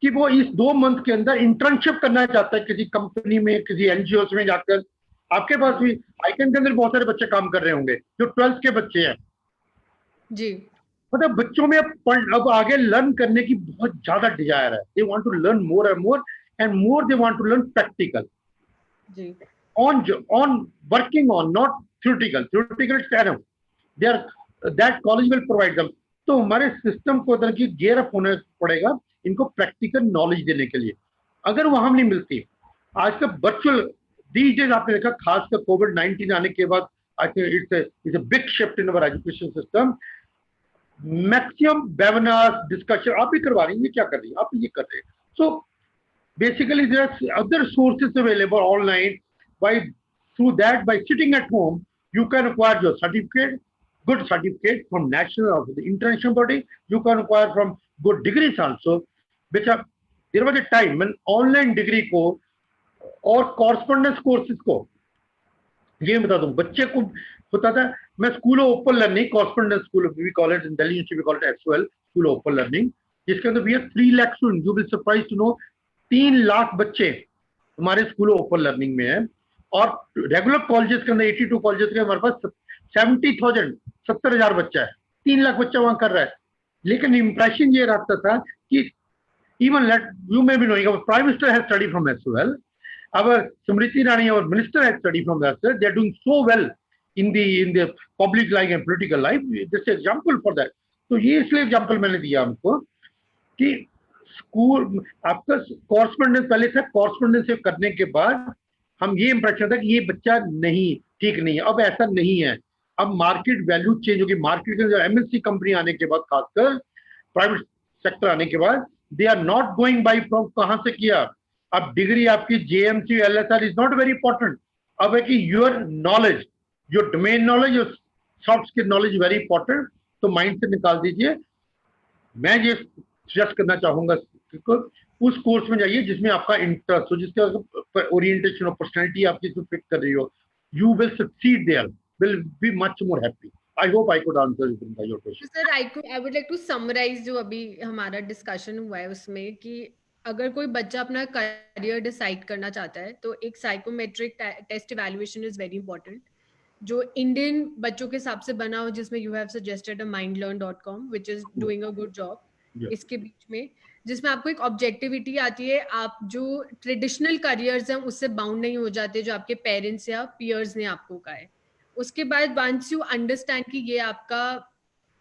कि वो इस 2 मंथ के अंदर इंटर्नशिप करना चाहता है किसी कंपनी में, किसी एनजीओ में जाकर. आपके पास भी आईकन के अंदर बहुत सारे बच्चे काम कर रहे होंगे जो 12th के बच्चे हैं जी. मतलब बच्चों में अब आगे लर्न करने की बहुत ज्यादा डिजायर है. They want to learn more and more they want to learn practical जी. on working on, not theoretical enough. They are that college will provide them. तो हमारे सिस्टम को तरह की गेयर अप होने पड़ेगा इनको प्रैक्टिकल नॉलेज देने के लिए. अगर वहां नहीं मिलती, आज का वर्चुअल these days आपने देखा, खासकर कोविड-19 आने के बाद, I think it's a big shift in our education system. Maximum webinar discussion आप भी करवा रही हैं, ये क्या कर रही है, आप ये कर रहे हैं. So basically there are other sources available online. by through that, by sitting at home, you can acquire your certificate, good certificate from national or the international body. You can acquire from good degrees also, which are, there was a time when online degree को और correspondence courses को, ये बता दूं, बच्चे को होता था, मैं school of open learning, correspondence school we call it in Delhi university, we call it X L school of open learning, जिसके अंदर we are 3 lakh student. You will surprise to know 3 lakh बच्चे हमारे स्कूल ऑफ ओपन लर्निंग में है. और regular colleges के अंदर 82 colleges के हमारे पास 70,000 70,000 बच्चा है, 3 लाख बच्चा वहां कर रहा है. लेकिन इंप्रेशन ये रहता था कि even let you may be knowing our prime minister has studied from SOL, our Smriti Irani, our minister has studied from SOL. They are doing so well in the public life and political life. This is example for that. तो ये इसलिए example मैंने दिया हमको कि school आपका correspondence पहले था, कॉरेस्पॉन्डेंस से करने के बाद हम ये इंप्रेशन था कि ये बच्चा नहीं ठीक नहीं है. अब ऐसा नहीं है. अब मार्केट वैल्यू चेंज होगी. मार्केट के अंदर एमएनसी कंपनी आने के बाद, खासकर प्राइवेट सेक्टर आने के बाद, they are not going by from कहां से किया. अब डिग्री आपकी JMC LSR is not very important. अब है कि your knowledge, your domain knowledge, your soft skill knowledge very important. तो माइंड से निकाल दीजिए. मैं ये सजेस्ट करना चाहूंगा उस कोर्स में जाइए जिसमें आपका इंटरेस्ट हो, जिसका ओरिएंटेशन और पर्सनैलिटी आपकी फिट कर रही हो. You will succeed there, will be much more happy. I hope I could answer your question. Sir, I would like to summarize जो अभी हमारा डिस्कशन हुआ है उसमें, कि अगर कोई बच्चा अपना करियर डिसाइड करना चाहता है तो एक psychometric test evaluation is very important. जो इंडियन बच्चों के हिसाब से बना हो, जिसमें you have suggested a mindlearn.com which is doing a good job. Yeah. इसके बीच में जिसमें आपको एक ऑब्जेक्टिविटी आती है, आप जो ट्रेडिशनल करियर्स हैं उससे बाउंड नहीं हो जाते जो आपके पेरेंट्स या पियर्स ने आपको कहा है। उसके बाद वंस यू अंडरस्टैंड कि ये आपका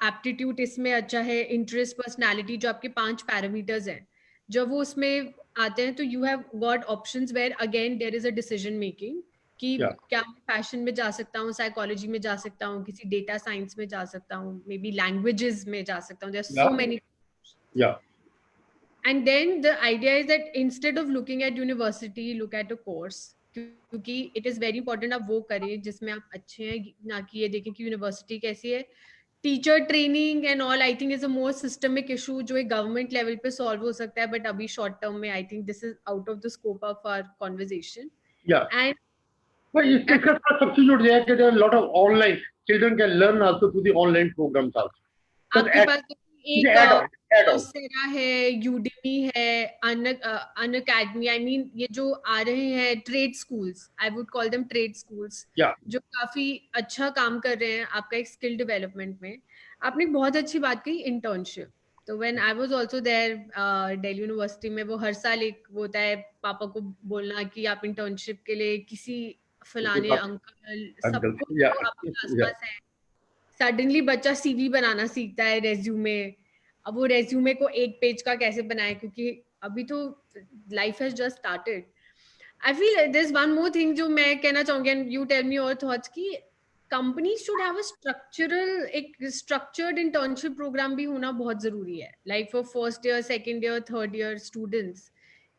एप्टीट्यूड इसमें अच्छा है, इंटरेस्ट, पर्सनालिटी, जो आपके 5 पैरामीटर्स हैं, जब वो उसमें आते हैं तो you have got options where again there is a decision making कि Yeah. क्या मैं फैशन में जा सकता हूँ, साइकोलॉजी में जा सकता हूँ, किसी डेटा साइंस में जा सकता हूँ, मे बी लैंग्वेजेस में जा सकता हूँ, there are so Yeah. Many. Yeah. And then the idea is that instead of looking at university, look at a course, क्योंकि it is very important आप वो करें जिसमें आप अच्छे हैं, ना कि ये देखें कि यूनिवर्सिटी कैसी है। Teacher training and all I think is a more systemic issue जो एक गवर्नमेंट लेवल पे सॉल्व हो सकता है, बट अभी शॉर्ट टर्म में I think this is out of the scope of our conversation. Yeah. And But इसके साथ substitute there कि there are a lot of online children can learn also through the online programs also. आपके But pass it's एक add on. coursera है, Udemy है, अन academy, I mean ये जो आ रहे हैं trade schools, I would call them trade schools, Yeah. जो काफी अच्छा काम कर रहे हैं आपका एक स्किल डेवलपमेंट में। आपने एक बहुत अच्छी बात कही, इंटर्नशिप। तो when I was also there Delhi university में, वो हर साल एक वो होता है पापा को बोलना कि आप इंटर्नशिप के लिए किसी फलाने अंकल Uncle. सबको Yeah. जो आपके Yeah. आसपास है। सडनली बच्चा सीवी बनाना सीखता है, रेज्यूमे। अब वो रेज्यूमे को एक पेज का कैसे बनाए, क्योंकि अभी तो life has just started. I feel this one more thing जो मैं कहना चाहूंगी, and you tell me your thoughts, कि company should have a structural, एक स्ट्रक्चर्ड इंटर्नशिप प्रोग्राम भी होना बहुत जरूरी है, like for first year, second year, third year students,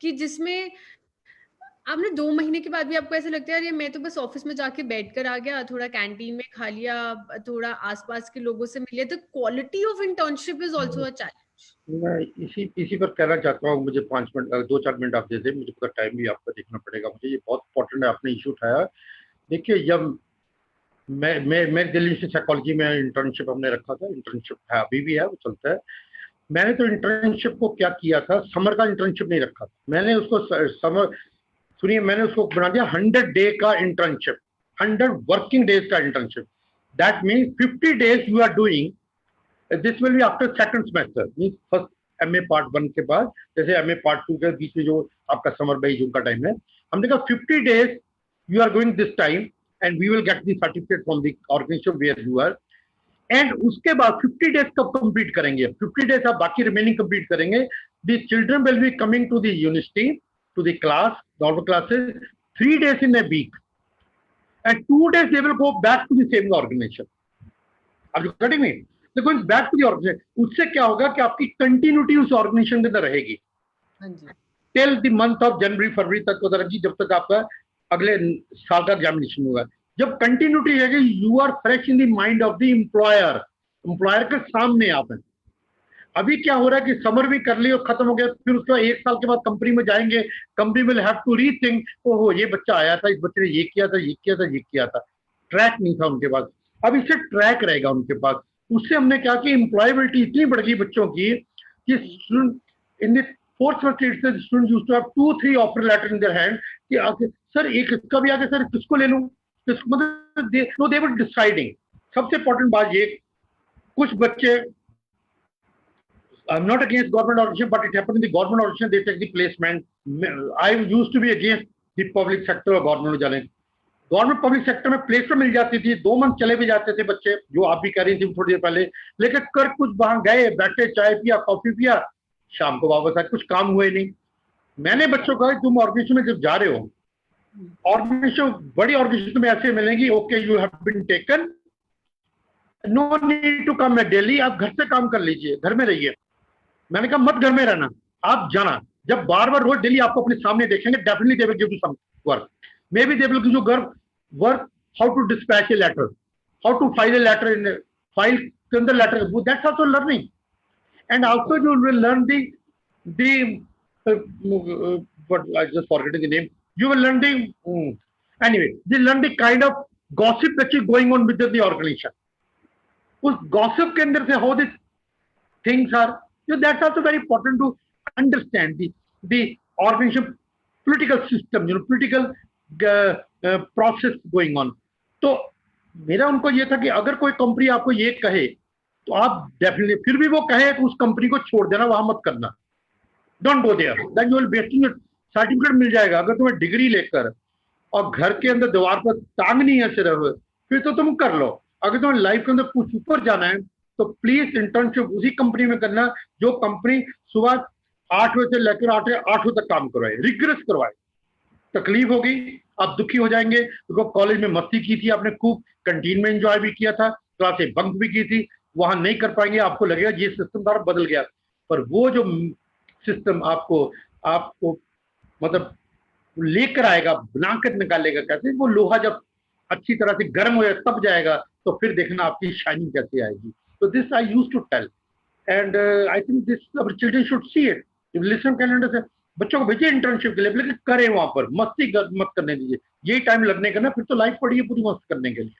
कि जिसमें आपने 2 महीने के बाद भी आपको ऐसा लगता है यार ये मैं तो बस ऑफिस में जाके बैठ कर आ गया, थोड़ा कैंटीन में खा लिया, थोड़ा आसपास के लोगों से मिले। The quality of internship is also a challenge. मैं इसी पर कहना चाहता हूँ। मुझे 5 मिनट 2-4 मिनट आप दे दें, मुझे पूरा टाइम भी आपका देखना पड़ेगा मुझे। ये बहुत इंपॉर्टेंट है, आपने इशू उठाया। देखिए, जब मैं दिल्ली से साइकोलॉजी में इंटर्नशिप हमने रखा था, इंटर्नशिप है अभी भी है, वो चलता है। मैंने तो इंटर्नशिप को क्या किया था, समर का इंटर्नशिप नहीं रखा था मैंने उसको। समर सुनिए, मैंने उसको बना दिया 100 डे का इंटर्नशिप, 100 वर्किंग डेज का internship. That means 50 days you are doing this will be after second semester, means first MA part 1 के बाद, जैसे एमए पार्ट 2 के बीच में जो आपका समर मई जून का टाइम है, हमने कहा 50 days you are going this time and we will get the certificate from the organization where you are. And उसके बाद 50 डेज कब कंप्लीट करेंगे, 50 डेज आप बाकी रिमेनिंग कंप्लीट करेंगे। The children will be coming to the university, to the class, normal classes, 3 days in a week, and 2 days they will go back to the same organization. Are you getting me? They're going back to the organization. उससे क्या होगा कि आपकी continuity उस organisation में रहेगी till the month of जनवरी फरवरी तक होता रहेगी, जब तक आपका अगले साल का एग्जामिनेशन होगा। जब कंटिन्यूटी रहेगी, you are fresh in the mind of the employer, employer के सामने आप हैं। अभी क्या हो रहा है कि समर भी कर लिया और खत्म हो गया, फिर उसके बाद 1 साल के बाद कंपनी में जाएंगे, company will have to rethink, ओहो ये बच्चा आया था, इस बच्चे ने ये किया था, ये किया था, ये किया था। ट्रैक नहीं था उनके पास, अब इससे ट्रैक रहेगा उनके पास। उससे हमने क्या कि एम्प्लॉयबिलिटी इतनी बढ़ गई बच्चों की कि in the fourth semester student used to have 2-3 offer letter in there hand कि आके सर एक इसका भी आगे, सर किसको ले लूं, मतलब दे वर डिसाइडिंग। सबसे इंपॉर्टेंट बात ये, कुछ बच्चे, I'm not against government organization, but it happened in the government organization, they take the placement. I used to be against the public sector or government जाने। गवर्नमेंट पब्लिक सेक्टर में placement मिल जाती थी, 2 month चले भी जाते थे बच्चे, जो आप भी कह रही थी थोड़ी देर पहले, लेकिन कर कुछ वहां गए, बैठे, चाय पिया, कॉफी पिया, शाम को वापस आए, कुछ काम हुए नहीं। मैंने बच्चों को, तुम ऑर्गेनाइजेशन में जब जा रहे हो, ऑर्गेनाइजेशन बड़ी ऑर्गेनाइजेशन में ऐसे मिलेंगी, okay you have been taken, no need to come daily, आप घर से काम कर लीजिए, घर में रहिए। मैंने कहा मत घर में रहना, आप जाना। जब बार बार रोज डेली आपको अपने सामने देखेंगे, definitely they will give you some work, maybe they will give you work, how to dispatch a letter, how to file a letter in file के अंदर letter, that's also learning. And also you will learn what I just forgetting the name, you will learn anyway, you learn the kind of gossip that is going on within the organization. उस gossip के अंदर से how these things are, so that's also very important to understand the organization political system, political process going on. So मेरा उनको ये था कि अगर कोई कंपनी आपको ये कहे तो आप डेफिनेटली, फिर भी वो कहे तो उस कंपनी को छोड़ देना, वहां मत करना, don't go there, then you will wasting, certificate मिल जाएगा। अगर तुम्हें डिग्री लेकर और घर के अंदर दीवार पर टांगनी है सिर्फ, फिर तो तुम कर लो। अगर तुम्हें लाइफ के अंदर कुछ ऊपर जाना है तो प्लीज इंटर्नशिप उसी कंपनी में करना जो कंपनी सुबह 8 बजे से लेकर 8 बजे तक काम करवाए, रिग्रेस करवाए। तकलीफ होगी, आप दुखी हो जाएंगे, क्योंकि कॉलेज में मस्ती की थी आपने खूब, कैंटीन में एंजॉय भी किया था, क्लासे बंक भी की थी, वहां नहीं कर पाएंगे, आपको लगेगा ये सिस्टम सारा बदल गया। पर वो जो सिस्टम आपको आपको मतलब लेकर आएगा, बनाकर निकालेगा कैसे, वो लोहा जब अच्छी तरह से गर्म हो जाए तब जाएगा, तो फिर देखना आपकी शाइनिंग कैसे आएगी। तो this I use to tell, and I think this our children should see it. Listen calendar से बच्चों को भेजिए इंटर्नशिप के लिए, लेकिन करें वहां पर, मस्ती मत करने दीजिए, यही टाइम लगने का ना, फिर तो लाइफ पड़ी है पूरी मस्त करने के लिए।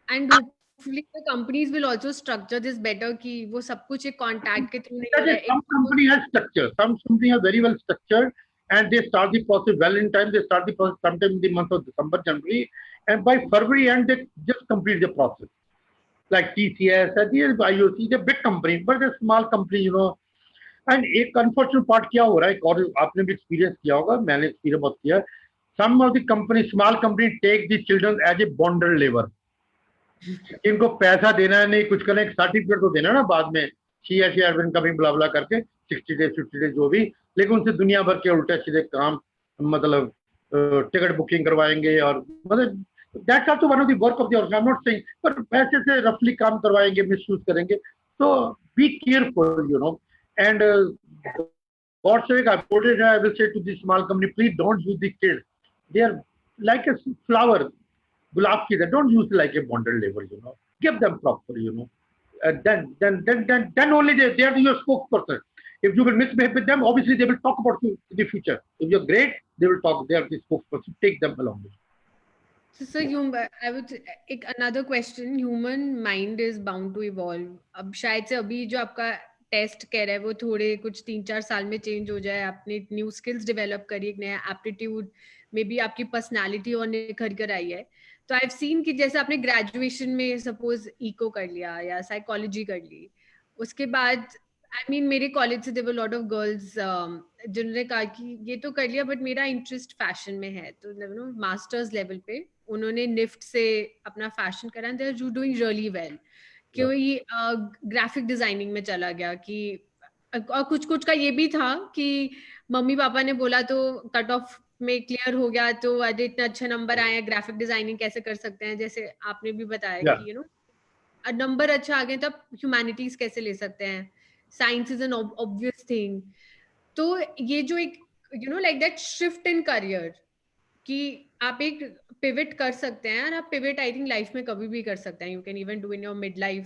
And hopefully the companies will also structure this better कि वो सब कुछ एक कॉन्टैक्ट के थ्रू नहीं हो रहा है, Some company has structure, some company are very well structured, and they start the process well in time. They start the process sometime in the month of December, January, and by February end they just complete the process. Like TCS and the IOC, they're big company, but they're small company, you know. And एक unfortunate part क्या हो रहा है, और आपने भी experience किया होगा, मैंने एक्सपीरियंस बहुत किया, some of the company, small company take the children as a bonded labour. इनको पैसा देना है नहीं, कुछ करना, एक सर्टिफिकेट तो देना ना बाद में, CSC एडमिन कभी बुला बुला करके 60 डेज 50 डेज जो भी, लेकिन उनसे दुनिया भर के उल्टे सीधे काम, मतलब टिकट बुकिंग करवाएंगे, और मतलब that's also one of the work of the organization, I am not saying, पर पैसे से रफली काम करवाएंगे, मिसयूज करेंगे। तो be careful, you know, and God's sake, I put it, I will say to the small company, please don't use the kids. They are like a flower, gulab ki, don't use it like a bonded labor, you know. Give them proper, you know. Then only they are your spokesperson. If you will misbehave with them, obviously they will talk about you in the future. If you're great, they will talk, they are the spokesperson. Take them along with you. So I would another question, human mind is bound to evolve. अब शायद से अभी जो आपका test कह रहा है वो थोड़े कुछ 3-4 साल में चेंज हो जाए, आपने न्यू स्किल्स डेवलप करी, एक नया एप्टीट्यूड, मे बी आपकी पर्सनालिटी और निखर कर आई है। तो आई हैव सीन कि जैसे आपने ग्रेजुएशन में सपोज इको कर लिया या साइकोलॉजी कर ली, उसके बाद आई मीन मेरे कॉलेज से देवर लॉट ऑफ गर्ल्स जिन्होंने कहा कि ये तो कर लिया बट मेरा इंटरेस्ट फैशन में है, तो यू नो मास्टर्स लेवल पे उन्होंने निफ्ट से अपना फैशन करा, they are doing really well. कोई ग्राफिक डिजाइनिंग में चला गया कि, और कुछ कुछ का ये भी था कि मम्मी पापा ने बोला तो कट ऑफ में क्लियर हो गया, तो अरे इतना अच्छा नंबर आया, ग्राफिक डिजाइनिंग कैसे कर सकते हैं, जैसे आपने भी बताया कि यू नो नंबर अच्छा आ गए तब ह्यूमैनिटीज कैसे ले सकते हैं, science is an obvious thing. तो ये जो एक you know like that shift in career कि आप एक पिवट कर सकते हैं, और आप पिवट आई थिंक लाइफ में कभी भी कर सकते हैं, you can even do in your mid life,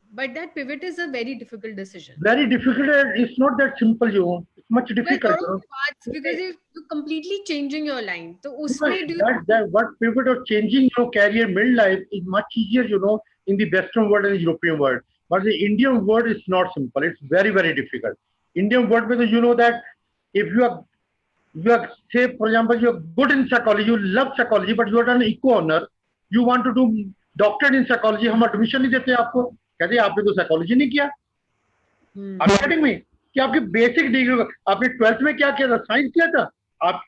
but that pivot is a very difficult decision. Very difficult. It's not that simple, you know. It's much Well, difficult, lot you of know. parts because you're completely changing your line. तो Because उसमें do you that what pivot of changing your career midlife is much easier, you know, in the Western world and the European world. But the Indian world is not simple. It's very, very difficult. Indian world, because you know that if you are say for example you're good in psychology, you love psychology, but you are an eco honor, you want to do doctorate in psychology, हम admission नहीं देते आपको, कहते हैं आपने तो psychology नहीं किया। Are you getting me? कि आपकी बेसिक डिग्री, आपने 12th में क्या किया था, साइंस किया था, आप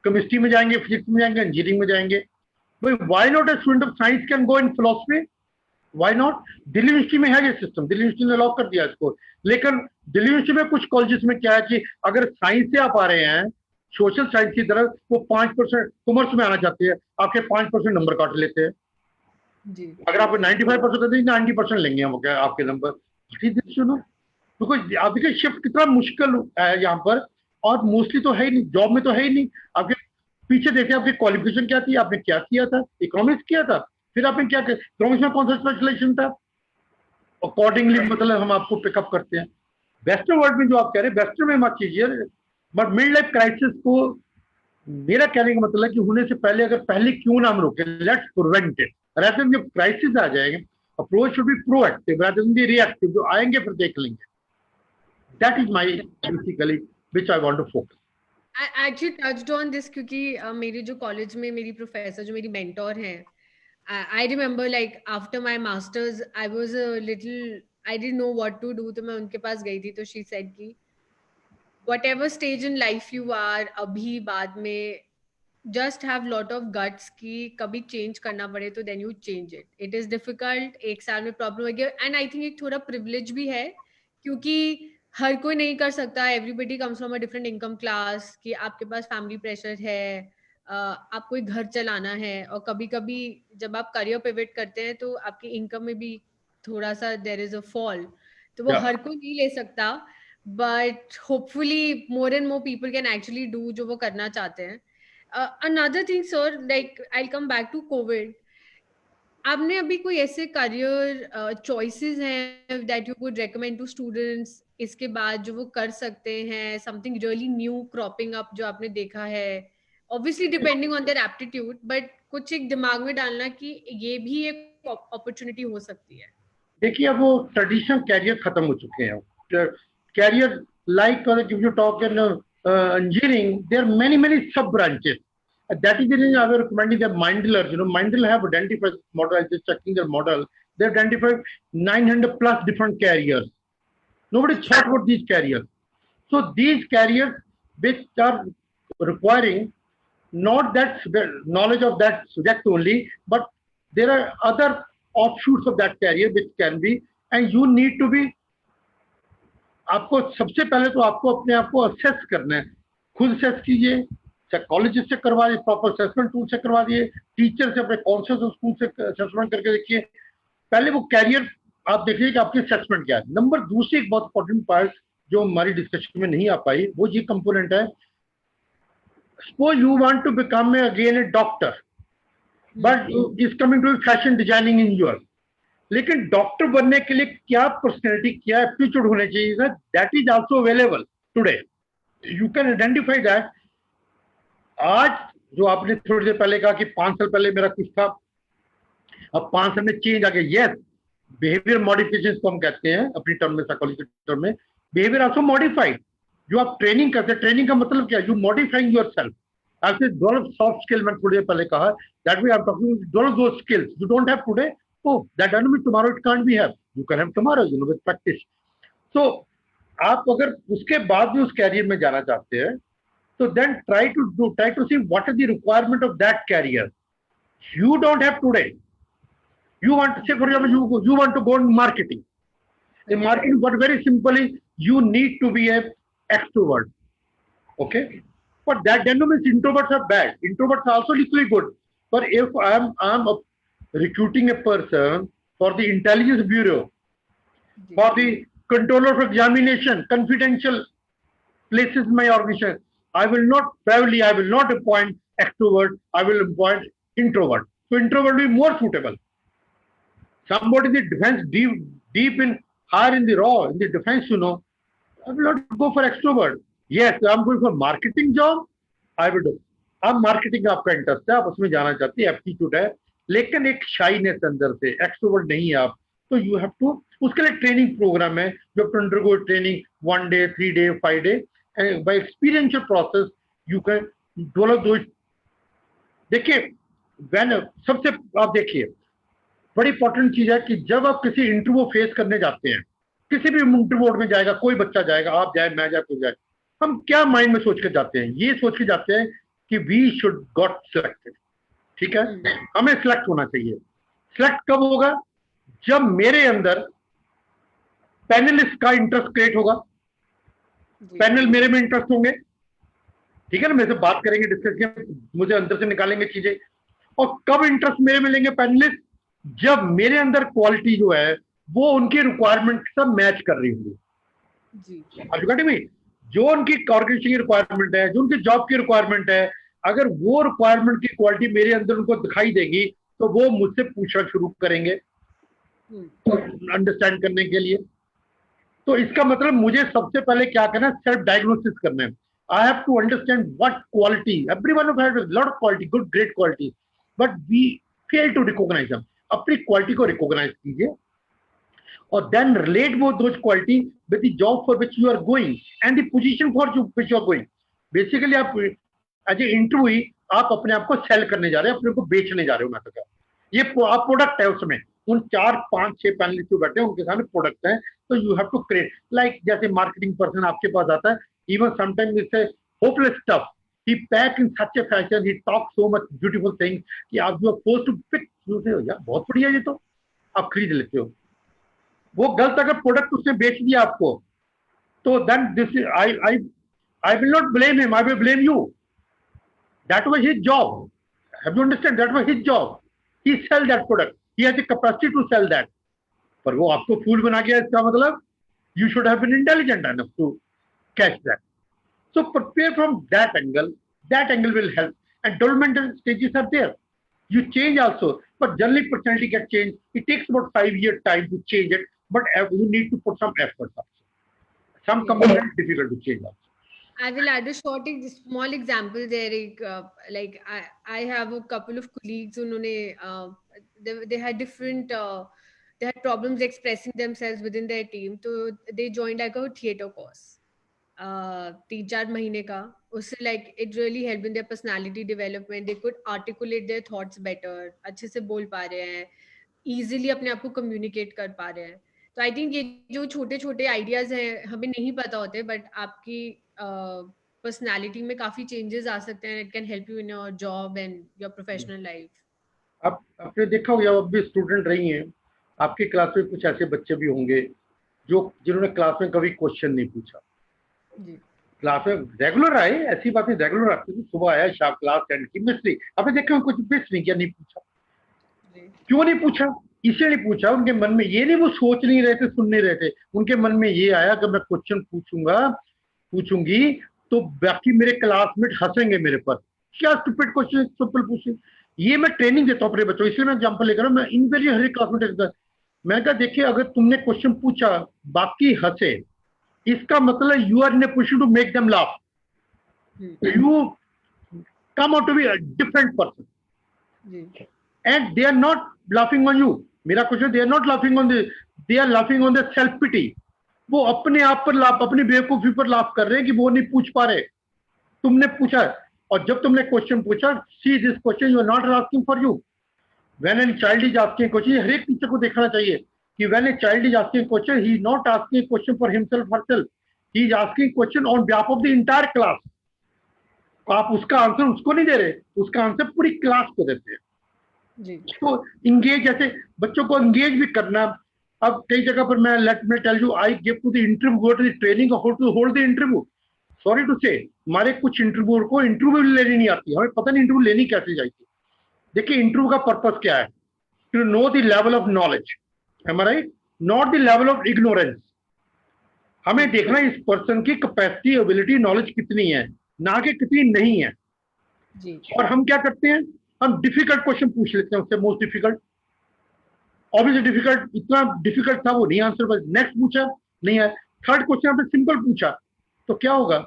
केमिस्ट्री में जाएंगे, फिजिक्स में जाएंगे, इंजीनियरिंग में जाएंगे। भाई why not a student of science can go in philosophy, why not? Delhi university में है ये सिस्टम, दिल्ली यूनिवर्सिटी ने अलाउ कर दिया इसको। लेकिन दिल्ली यूनिवर्सिटी में कुछ कॉलेजेस में क्या है कि अगर साइंस से आप आ रहे हैं, सोशल साइंस की तरफ, वो 5% कॉमर्स में आना चाहते हैं, आपके 5% नंबर काट लेते हैं जी। अगर आपको 95% करते हैं, 90% लेंगे हम आपके नंबर, यू नो, बिकॉज अभी का शिफ्ट कितना मुश्किल है यहाँ पर, और मोस्टली तो है ही नहीं, जॉब में तो है ही नहीं। आपके पीछे देखे आपकी क्वालिफिकेशन क्या थी, आपने क्या किया था, इकोनॉमिक्स किया था, फिर आपने क्या किया, इकोनॉमिक्स में कौन सा स्पेशलाइजेशन था, अकॉर्डिंगली मतलब हम आपको पिकअप करते हैं। वेस्टर्न वर्ल्ड में जो आप कह रहे हैं, वेस्टर्न में मत कीजिए, बट मिड लाइफ क्राइसिस को मेरा कहने का मतलब है कि होने से पहले अगर पहले क्यों ना हम रोके, let's prevent it, rather than जब क्राइसिस आ जाएंगे, approach should be proactive rather than be reactive, जो आएंगे फिर देख लेंगे। That is my basically which I want to focus. I actually touched on this क्योंकि मेरे जो कॉलेज में मेरी प्रोफेसर जो मेरी मेंटोर हैं, I remember like after my masters, I was a little, I didn't know what to do. तो मैं उनके पास गई थी तो she said कि whatever stage in life you are, अभी बाद में just have lot of guts कि कभी change करना पड़े तो then you change it. It is difficult. एक साल में problem हो गया and I think एक थोड़ा privilege भी है क्योंकि हर कोई नहीं कर सकता. Everybody comes from a different income class कि आपके पास family pressure है, आपको एक घर चलाना है और कभी कभी जब आप करियर पिवट करते हैं तो आपकी इनकम में भी थोड़ा सा देयर इज अ फॉल, तो वो Yeah. हर कोई नहीं ले सकता. But hopefully more and more people can actually do जो वो करना चाहते हैं. Another thing sir, like I come back to covid. आपने अभी कोई ऐसे करियर चॉइसेस हैं that you would recommend to students इसके बाद जो वो कर सकते हैं, something really new cropping up जो आपने देखा है, obviously depending on their aptitude, but कुछ एक दिमाग में डालना कि ये भी एक अपॉर्चुनिटी हो सकती है. देखिए अब वो ट्रेडिशनल कैरियर खत्म हो चुके हैं. Career like if you talk in engineering, there are many sub branches. That is the reason I was recommending the Mindler. Mindler have identified model. I just checking their model. They identified 900 plus different carriers. Nobody thought about these carriers. So these carriers which are requiring not that knowledge of that subject only, but there are other offshoots of that carrier which can be, and you need to be. आपको सबसे पहले तो आपको अपने आप को assess करना है. खुद असेस कीजिए, साइकोलॉजिस्ट से करवाइए, प्रॉपर असेसमेंट टूल से करवा दिए, टीचर से, अपने कॉन्शियस स्कूल से असेसमेंट करके देखिए. पहले वो कैरियर आप देखिए कि आपकी असेसमेंट क्या है. नंबर दूसरी एक बहुत इंपॉर्टेंट पार्ट जो हमारी डिस्कशन में नहीं आ पाई, वो ये कंपोनेंट है. Suppose you want to become again a doctor, but is coming to fashion designing in your. लेकिन डॉक्टर बनने के लिए क्या पर्सनैलिटी, क्या एप्टीट्यूड होने चाहिए, that is also available today. You can identify that. आज जो आपने थोड़ी देर पहले कहा कि 5 साल पहले मेरा कुछ था, अब 5 साल में चेंज आ गया. यस, बिहेवियर मॉडिफिकेशन को हम कहते हैं अपनी टर्म में, साइकोलॉजी टर्म में. Behaviour also modified. जो आप ट्रेनिंग करते हैं, ट्रेनिंग का मतलब क्या है? You modifying yourself. आपसे डेवलप सॉफ्ट स्किल, मैंने थोड़ी देर पहले कहा, that we are talking develop those skills you don't have today. Oh, that doesn't mean tomorrow it can't be have. You can have tomorrow, with practice. So, आप अगर उसके बाद भी उस कैरियर में जाना चाहते हैं, तो then try to see what is the requirement of that career. You don't have today. You want to say, for example, you want to go in marketing. In marketing, but very simply, you need to be an extrovert. Okay, but that doesn't mean introverts are bad. Introverts are also equally good. But if I'm recruiting a person for the intelligence bureau, for the controller of examination, confidential places in my organization, I will not appoint extrovert, I will appoint introvert. So introvert will be more suitable. Somebody in the defense, deep in, higher in the raw, in the defense, I will not go for extrovert. Yes, I'm going for marketing job, I will do. अब marketing आपका interest है, आप उसमें जाना चाहते हैं, aptitude है, लेकिन एक शाइनेस अंदर से, एक्सट्रोवर्ट नहीं है आप, तो यू हैव टू, उसके लिए ट्रेनिंग प्रोग्राम है, you have to undergo training 1 day 3 day 5 day, and by experiential process you can develop those. देखिए सबसे आप देखिए, बड़ी इंपॉर्टेंट चीज है कि जब आप किसी इंटरव्यू फेस करने जाते हैं, किसी भी इंटरव्यू में जाएगा, कोई बच्चा जाएगा, आप जाए, मैं जाए, कोई जाए, हम क्या माइंड में सोच के जाते हैं? ये सोच के जाते हैं कि वी शुड गॉट सिलेक्टेड. ठीक है, हमें सिलेक्ट होना चाहिए. सिलेक्ट कब होगा? जब मेरे अंदर पैनलिस्ट का इंटरेस्ट क्रिएट होगा, पैनल मेरे में इंटरेस्ट होंगे, ठीक है ना, मेरे से बात करेंगे, डिस्कस करेंगे, मुझे अंदर से निकालेंगे चीजें. और कब इंटरेस्ट मेरे में लेंगे पैनलिस्ट? जब मेरे अंदर क्वालिटी जो है वो उनकी रिक्वायरमेंट से मैच कर रही होगी. जो उनकी ऑर्गेनाइजेशन की रिक्वायरमेंट है, जो उनकी जॉब की रिक्वायरमेंट है, अगर वो रिक्वायरमेंट की क्वालिटी मेरे अंदर उनको दिखाई देगी, तो वो मुझसे पूछना शुरू करेंगे अंडरस्टैंड करने के लिए. तो इसका मतलब मुझे सबसे पहले क्या करना है? सेल्फ डायग्नोसिस करना है. I have to understand what quality, everyone has a lot of quality, good great quality, but we fail to recognize them. अपनी क्वालिटी को रिकॉग्नाइज कीजिए और देन रिलेट वो those quality with the job for which you are going and the position for which you are going. Basically आप as a interview आप अपने आप को सेल करने जा रहे हैं, अपने को बेचने जा रहे हो. मैं तो क्या, ये आप प्रोडक्ट है उसमें, उन 4 5 6 पैनलिस्ट जो बैठे हैं उनके सामने प्रोडक्ट है, तो you have to create like जैसे मार्केटिंग पर्सन आपके पास आता है, even sometime it's a hopeless stuff, he pack in such a fashion, he talks so much beautiful things कि आप जो पोस्ट टू पिक यार बहुत बढ़िया, ये तो आप खरीद लेते हो। वो गलत अगर प्रोडक्ट उसने बेच दिया आपको, तो then this I will not blame him, I will blame you. That was his job, have you understand, that was his job, he sell that product, he has the capacity to sell that, पर वो आपको फूल बना गया, इसका मतलब you should have been intelligent enough to catch that. So prepare from that angle. That angle will help. And developmental stages are there. You change also, but generally personality gets changed. It takes about 5 year time to change it, but you need to put some efforts also. Some components difficult to change also. I will add a small example there. Like I have a couple of colleagues. They had different. They had problems expressing themselves within their team. So they joined like a theater course. 3-4 महीने का, उससे like it really helped in their personality development. They could articulate their thoughts better. अच्छे से बोल पा रहे हैं, easily अपने आप को communicate कर पा रहे हैं। तो आई थिंक ये जो छोटे छोटे आइडियाज हैं हमें नहीं पता होते, बट आपकी पर्सनालिटी में काफी चेंजेस आ सकते हैं। It can help you in your job and your professional life. आप आपने देखा होगा, आप भी स्टूडेंट रही हैं, आपकी क्लास में कुछ ऐसे बच्चे भी होंगे जो जिन्होंने क्लास में कभी क्वेश्चन नहीं पूछा। जी, क्लास में रेगुलर आए, ऐसी बातें रेगुलर आती थी, सुबह आया शाम क्लास अटेंड की, मिस नहीं, आपने देखा कुछ मिस नहीं किया, नहीं पूछा। क्यों नहीं पूछा? इसलिए नहीं पूछा, उनके मन में ये नहीं, वो सोच नहीं रहे थे, सुन नहीं रहे थे, उनके मन में ये आया कि मैं क्वेश्चन पूछूंगी तो बाकी मेरे क्लासमेट हंसेंगे मेरे पर, क्या स्टूपिड क्वेश्चन सिंपल पूछे। ये मैं ट्रेनिंग देता हूँ अपने बच्चों, इसलिए मैं एग्जाम्पल लेकर हूँ, मैं इन वेरी हर क्लासमेट, मैं कहा देखिए अगर तुमने क्वेश्चन पूछा बाकी हंसे, इसका मतलब you are in a position to make them laugh, you come out to be a different person and they are not laughing on you. मेरा question, they are not laughing on they are laughing on the self pity. वो अपने आप पर laugh, अपनी बेवकूफी पर laugh कर रहे हैं कि वो नहीं पूछ पा रहे, तुमने पूछा। और जब तुमने क्वेश्चन पूछा, see this question you are not asking for you, when an child is asking question, हर एक टीचर को देखना चाहिए कि when a child is asking question, he is not asking question for himself herself, he is asking question on behalf of the entire class. आप उसका answer उसको नहीं दे रहे, उसका आंसर पूरी क्लास को देते हैं जी। तो इंगेज, जैसे बच्चों को इंगेज भी करना। अब कई जगह पर मैं let me tell you, I give to the interview, go to the training how to hold the interview. Sorry to say, हमारे कुछ इंटरव्यूअर को इंटरव्यू लेनी नहीं आती, हमें पता नहीं इंटरव्यू लेनी कैसे जाएगी। देखिए इंटरव्यू का पर्पस क्या है, to know the level of knowledge, am I right, not the level of ignorance. हमें देखना इस पर्सन की कैपेसिटी, एबिलिटी, नॉलेज कितनी है, ना कि कितनी नहीं है जी। और हम क्या करते हैं, हम डिफिकल्ट क्वेश्चन पूछ लेते हैं उससे, मोस्ट डिफिकल्ट, ऑब्वियसली डिफिकल्ट, इतना डिफिकल्ट था वो नहीं आंसर, बस नेक्स्ट पूछा नहीं है, थर्ड क्वेश्चन आपने सिंपल पूछा, तो क्या होगा,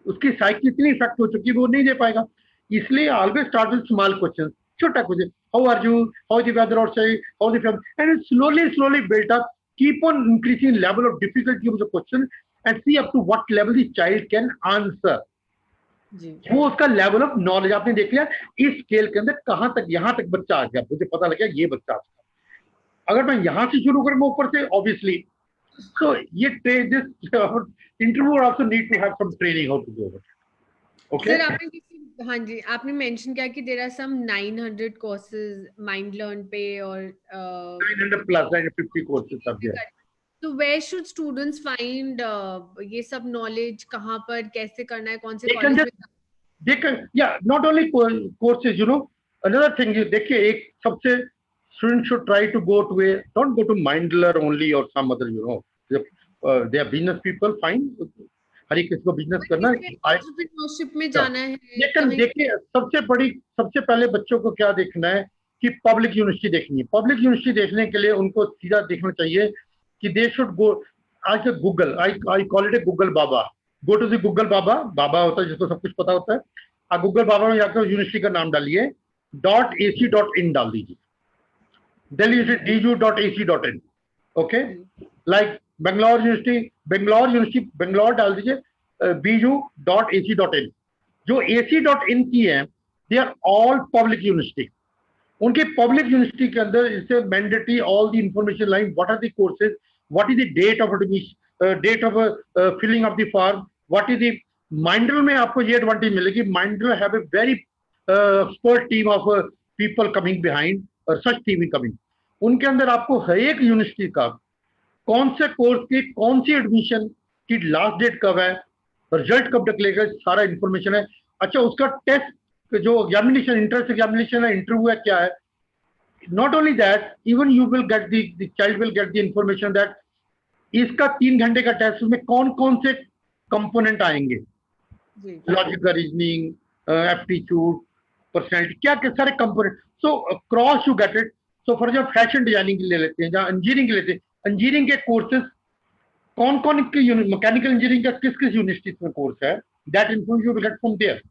उसकी साइकिल इतनी इफेक्ट हो चुकी है वो नहीं दे पाएगा। इसलिए always start with small question, छोटा question, how are you, how is the weather outside, how is the family, and slowly built up, keep on increasing level of difficulty of the question and see up to what level the child can answer. वो उसका level of knowledge आपने देख लिया, इस scale के अंदर कहां तक, यहां तक बच्चा आ गया, मुझे पता लग गया ये बच्चा आ गया। अगर मैं यहां से शुरू करूं ऊपर से, ऑब्वियसली, so ये this interview also need to have some training how to do it. Okay sir, आपने हाँ जी, आपने मेंशन किया कि there are some 900 courses mind learn पे, और 900 प्लस 950 कोर्सेज सब है। तो वेयर शुड स्टूडेंट्स फाइंड ये सब नॉलेज, कहाँ पर, कैसे करना है, कौन से कॉलेज में? they can, yeah, not only courses, you know, another thing is, देखिए एक सबसे, students should try to go to a, don't go to Mindler only or some other, you know, they are business people, fine, हर एक किसी को business करना है, entrepreneurship में जाना है। लेकिन देखिए सबसे पहले बच्चों को क्या देखना है कि पब्लिक यूनिवर्सिटी देखनी है। पब्लिक यूनिवर्सिटी देखने के लिए उनको सीधा देखना चाहिए कि दे शुड गो, आज Google, I call it a Google baba, go to the Google baba, बाबा होता है जिसको सब कुछ पता होता है, आप गूगल बाबा में जाकर यूनिवर्सिटी का नाम डालिए, .ac.in डाल दीजिए, Delhi DU.ac.in, okay, like Bangalore university Bangalore डाल दीजिए, BU.ac.in। जो AC.in की है, they are all public university, उनके पब्लिक यूनिवर्सिटी के अंदर इससे mandatory all the information line, what are the courses, what is the date of admission, date of filling of the form, what is the Mindle में आपको ये advantage मिलेगी, Mindle have a very expert team of people coming behind और सच team coming. उनके अंदर आपको हर एक university का कौन से कोर्स की कौन सी एडमिशन की लास्ट डेट कब है, रिजल्ट कब निकलेगा, सारा इंफॉर्मेशन है। अच्छा, उसका टेस्ट जो एग्जामिनेशन, इंट्रेंस एग्जामिनेशन है, इंटरव्यू है, क्या है। Not only that, even you will get the child will get the information that इसका 3 घंटे का टेस्ट में कौन कौन से कंपोनेंट आएंगे, लॉजिक, रीजनिंग, एप्टीट्यूड, पर्सनैलिटी, क्या क्या सारे component. So cross you get it. So for example fashion designing ले लेते हैं, जहाँ इंजीनियरिंग लेते हैं, इंजीनियरिंग के कोर्सेज कौन कौन के, मैकेनिकल इंजीनियरिंग का किस किस यूनिवर्सिटी में कोर्स है, that information you will get from there.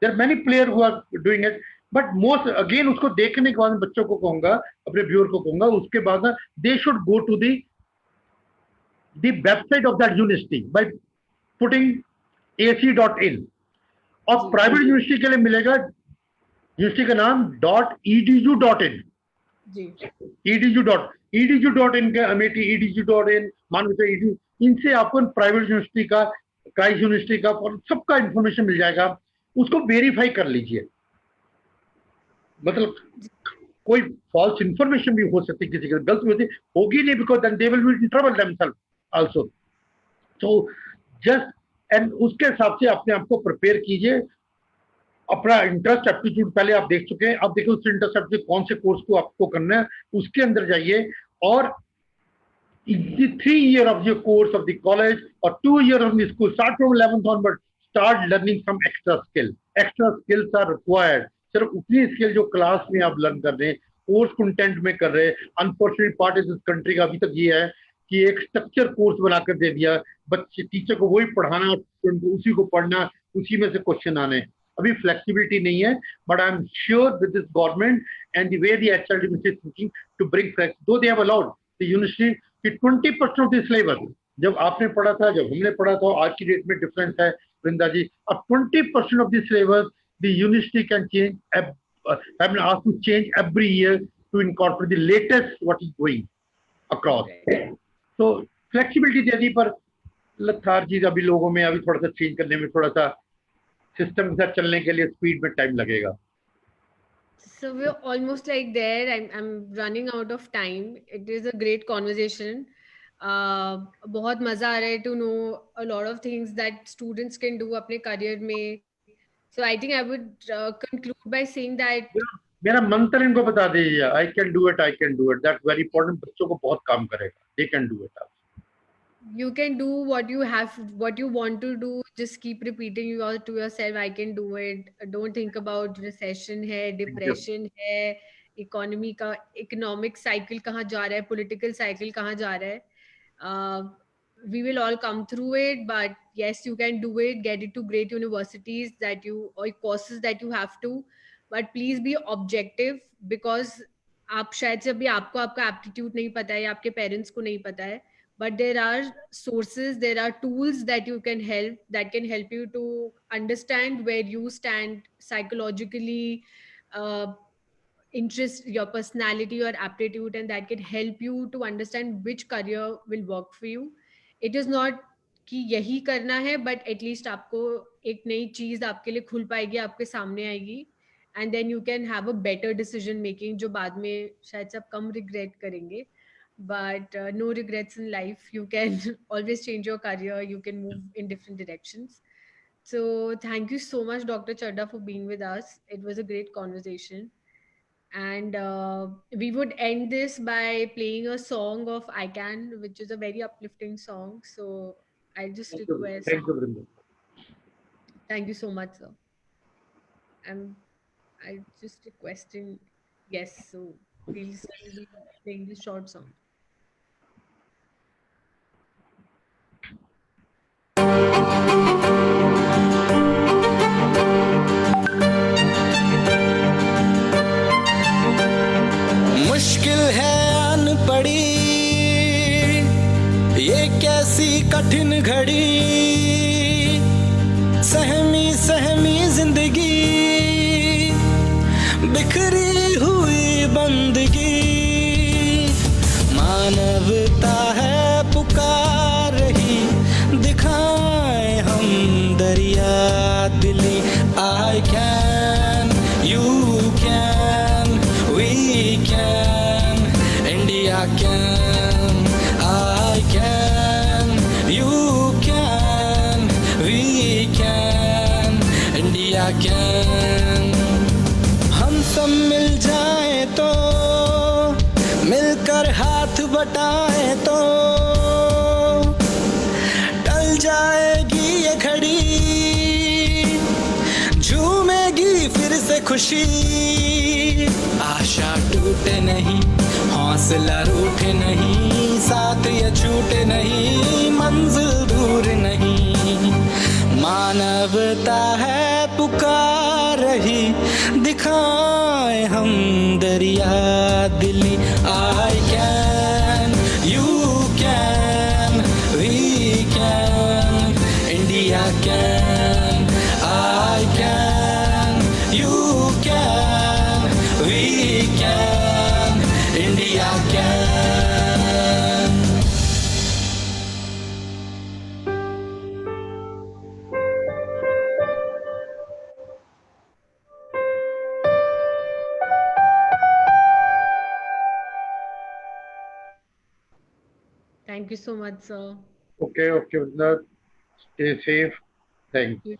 There many player who are doing it, but most again उसको देखने के बाद बच्चों को कहूंगा, अपने व्यूअर को कहूंगा, उसके बाद ना they should go to the website of that university by putting ac.in। और प्राइवेट यूनिवर्सिटी के लिए मिलेगा यूनिवर्सिटी का नाम .edu.in, edu.in के अमेठी edu.in, मानवता edu, इनसे आपको प्राइवेट यूनिवर्सिटी का, क्राइस्ट यूनिवर्सिटी का और सबका इंफॉर्मेशन मिल जाएगा। उसको वेरीफाई कर लीजिए, मतलब कोई फॉल्स इंफॉर्मेशन भी हो सकती है, किसी की गलती होती होगी नहीं, because then they will be in trouble themselves also. तो जस्ट एंड उसके हिसाब से अपने आप को प्रिपेयर कीजिए। अपना इंटरेस्ट एप्टीट्यूड पहले आप देख चुके हैं, अब देखिए उस इंटरेस्ट एप्टीट्यूड कौन से कोर्स को आपको करना है, उसके अंदर जाइए। और 3 year of your course of the college or 2 year of the school, start from 11th onward, start learning some extra skill. Extra skills are required. सिर्फ उतनी स्किल जो क्लास में आप लर्न कर रहे हैं, कोर्स कंटेंट में कर रहे हैं। अनफॉर्चुनेट पार्ट इस कंट्री का अभी तक ये है कि एक स्ट्रक्चर कोर्स बनाकर दे दिया, बच्चे टीचर को वही पढ़ाना, उसी को पढ़ना, उसी में से क्वेश्चन आने। अभी फ्लेक्सिबिलिटी नहीं है, but I am sure with this government and the way the HRD ministry is thinking to bring flex, though they have allowed the university कि 20% ऑफ द सिलेबस, जब आपने पढ़ा था, जब हमने पढ़ा था, आज की डेट में डिफरेंस है वृंदा जी। अब 20% of the syllabus the university can change, I am asked to change every year to incorporate the latest what is going across. तो फ्लेक्सिबिलिटी दे दी, पर लथार्जी अभी लोगों में, अभी थोड़ा सा चेंज करने में, थोड़ा सा सिस्टम के साथ चलने के लिए स्पीड में टाइम लगेगा। So we're almost like there. I'm running out of time. It is a great conversation. बहुत मजा आ रहा है to know a lot of things that students can do अपने career में. So I think I would conclude by saying that मेरा मंत्र इनको बता दीजिए, I can do it, I can do it. That's very important. बच्चों को बहुत काम करेगा. They can do it. You can do what you have, what you want to do. Just keep repeating to yourself, I can do it. Don't think about recession है, depression है, economy का economic cycle कहाँ जा रहा है, political cycle कहाँ जा रहा है. We will all come through it, but yes, you can do it. Get it to great universities that you, or courses that you have to, but please be objective, because आप शायद से अभी आपको आपका aptitude नहीं पता है या आपके parents को नहीं पता है, but there are sources, there are tools that you can help, that can help you to understand where you stand psychologically, interest, your personality, your aptitude, and that can help you to understand which career will work for you. It is not कि यही करना है, but at least आपको एक नई चीज आपके लिए खुल पाएगी, आपके सामने आएगी, and then you can have a better decision making, जो बाद में शायद से आप कम regret करेंगे. But no regrets in life. You can always change your career. You can move in different directions. So thank you so much, Dr. Chadda, for being with us. It was a great conversation. And we would end this by playing a song of I Can, which is a very uplifting song. So I just request. Thank you, Brinda. Thank you so much, sir. I just requesting, yes, so we'll be playing this short song. मुश्किल है अनपढ़ी ये कैसी कठिन घड़ी, सहमी सहमी जिंदगी बिखरी हुई बंदगी, मानवता है पुकार रही, दिखाए हम दरिया दिली। I can, you can, we can, India can, I can, you can, we can, India can। हम सब मिल जाएं तो, मिलकर हाथ बटाएं तो, टल जाएगी ये घड़ी, झूमेगी फिर से खुशी। आशा टूटे नहीं, हौसला रूठे नहीं, साथ ये छूटे नहीं, मंजिल दूर नहीं। मानवता है पुकार रही, दिखाए हम दरिया दिली। I can, you can, we can, India can, I can, you can, we can, India can। Thank you so much, sir. Okay, okay, Vrinda. Stay safe. Thanks. You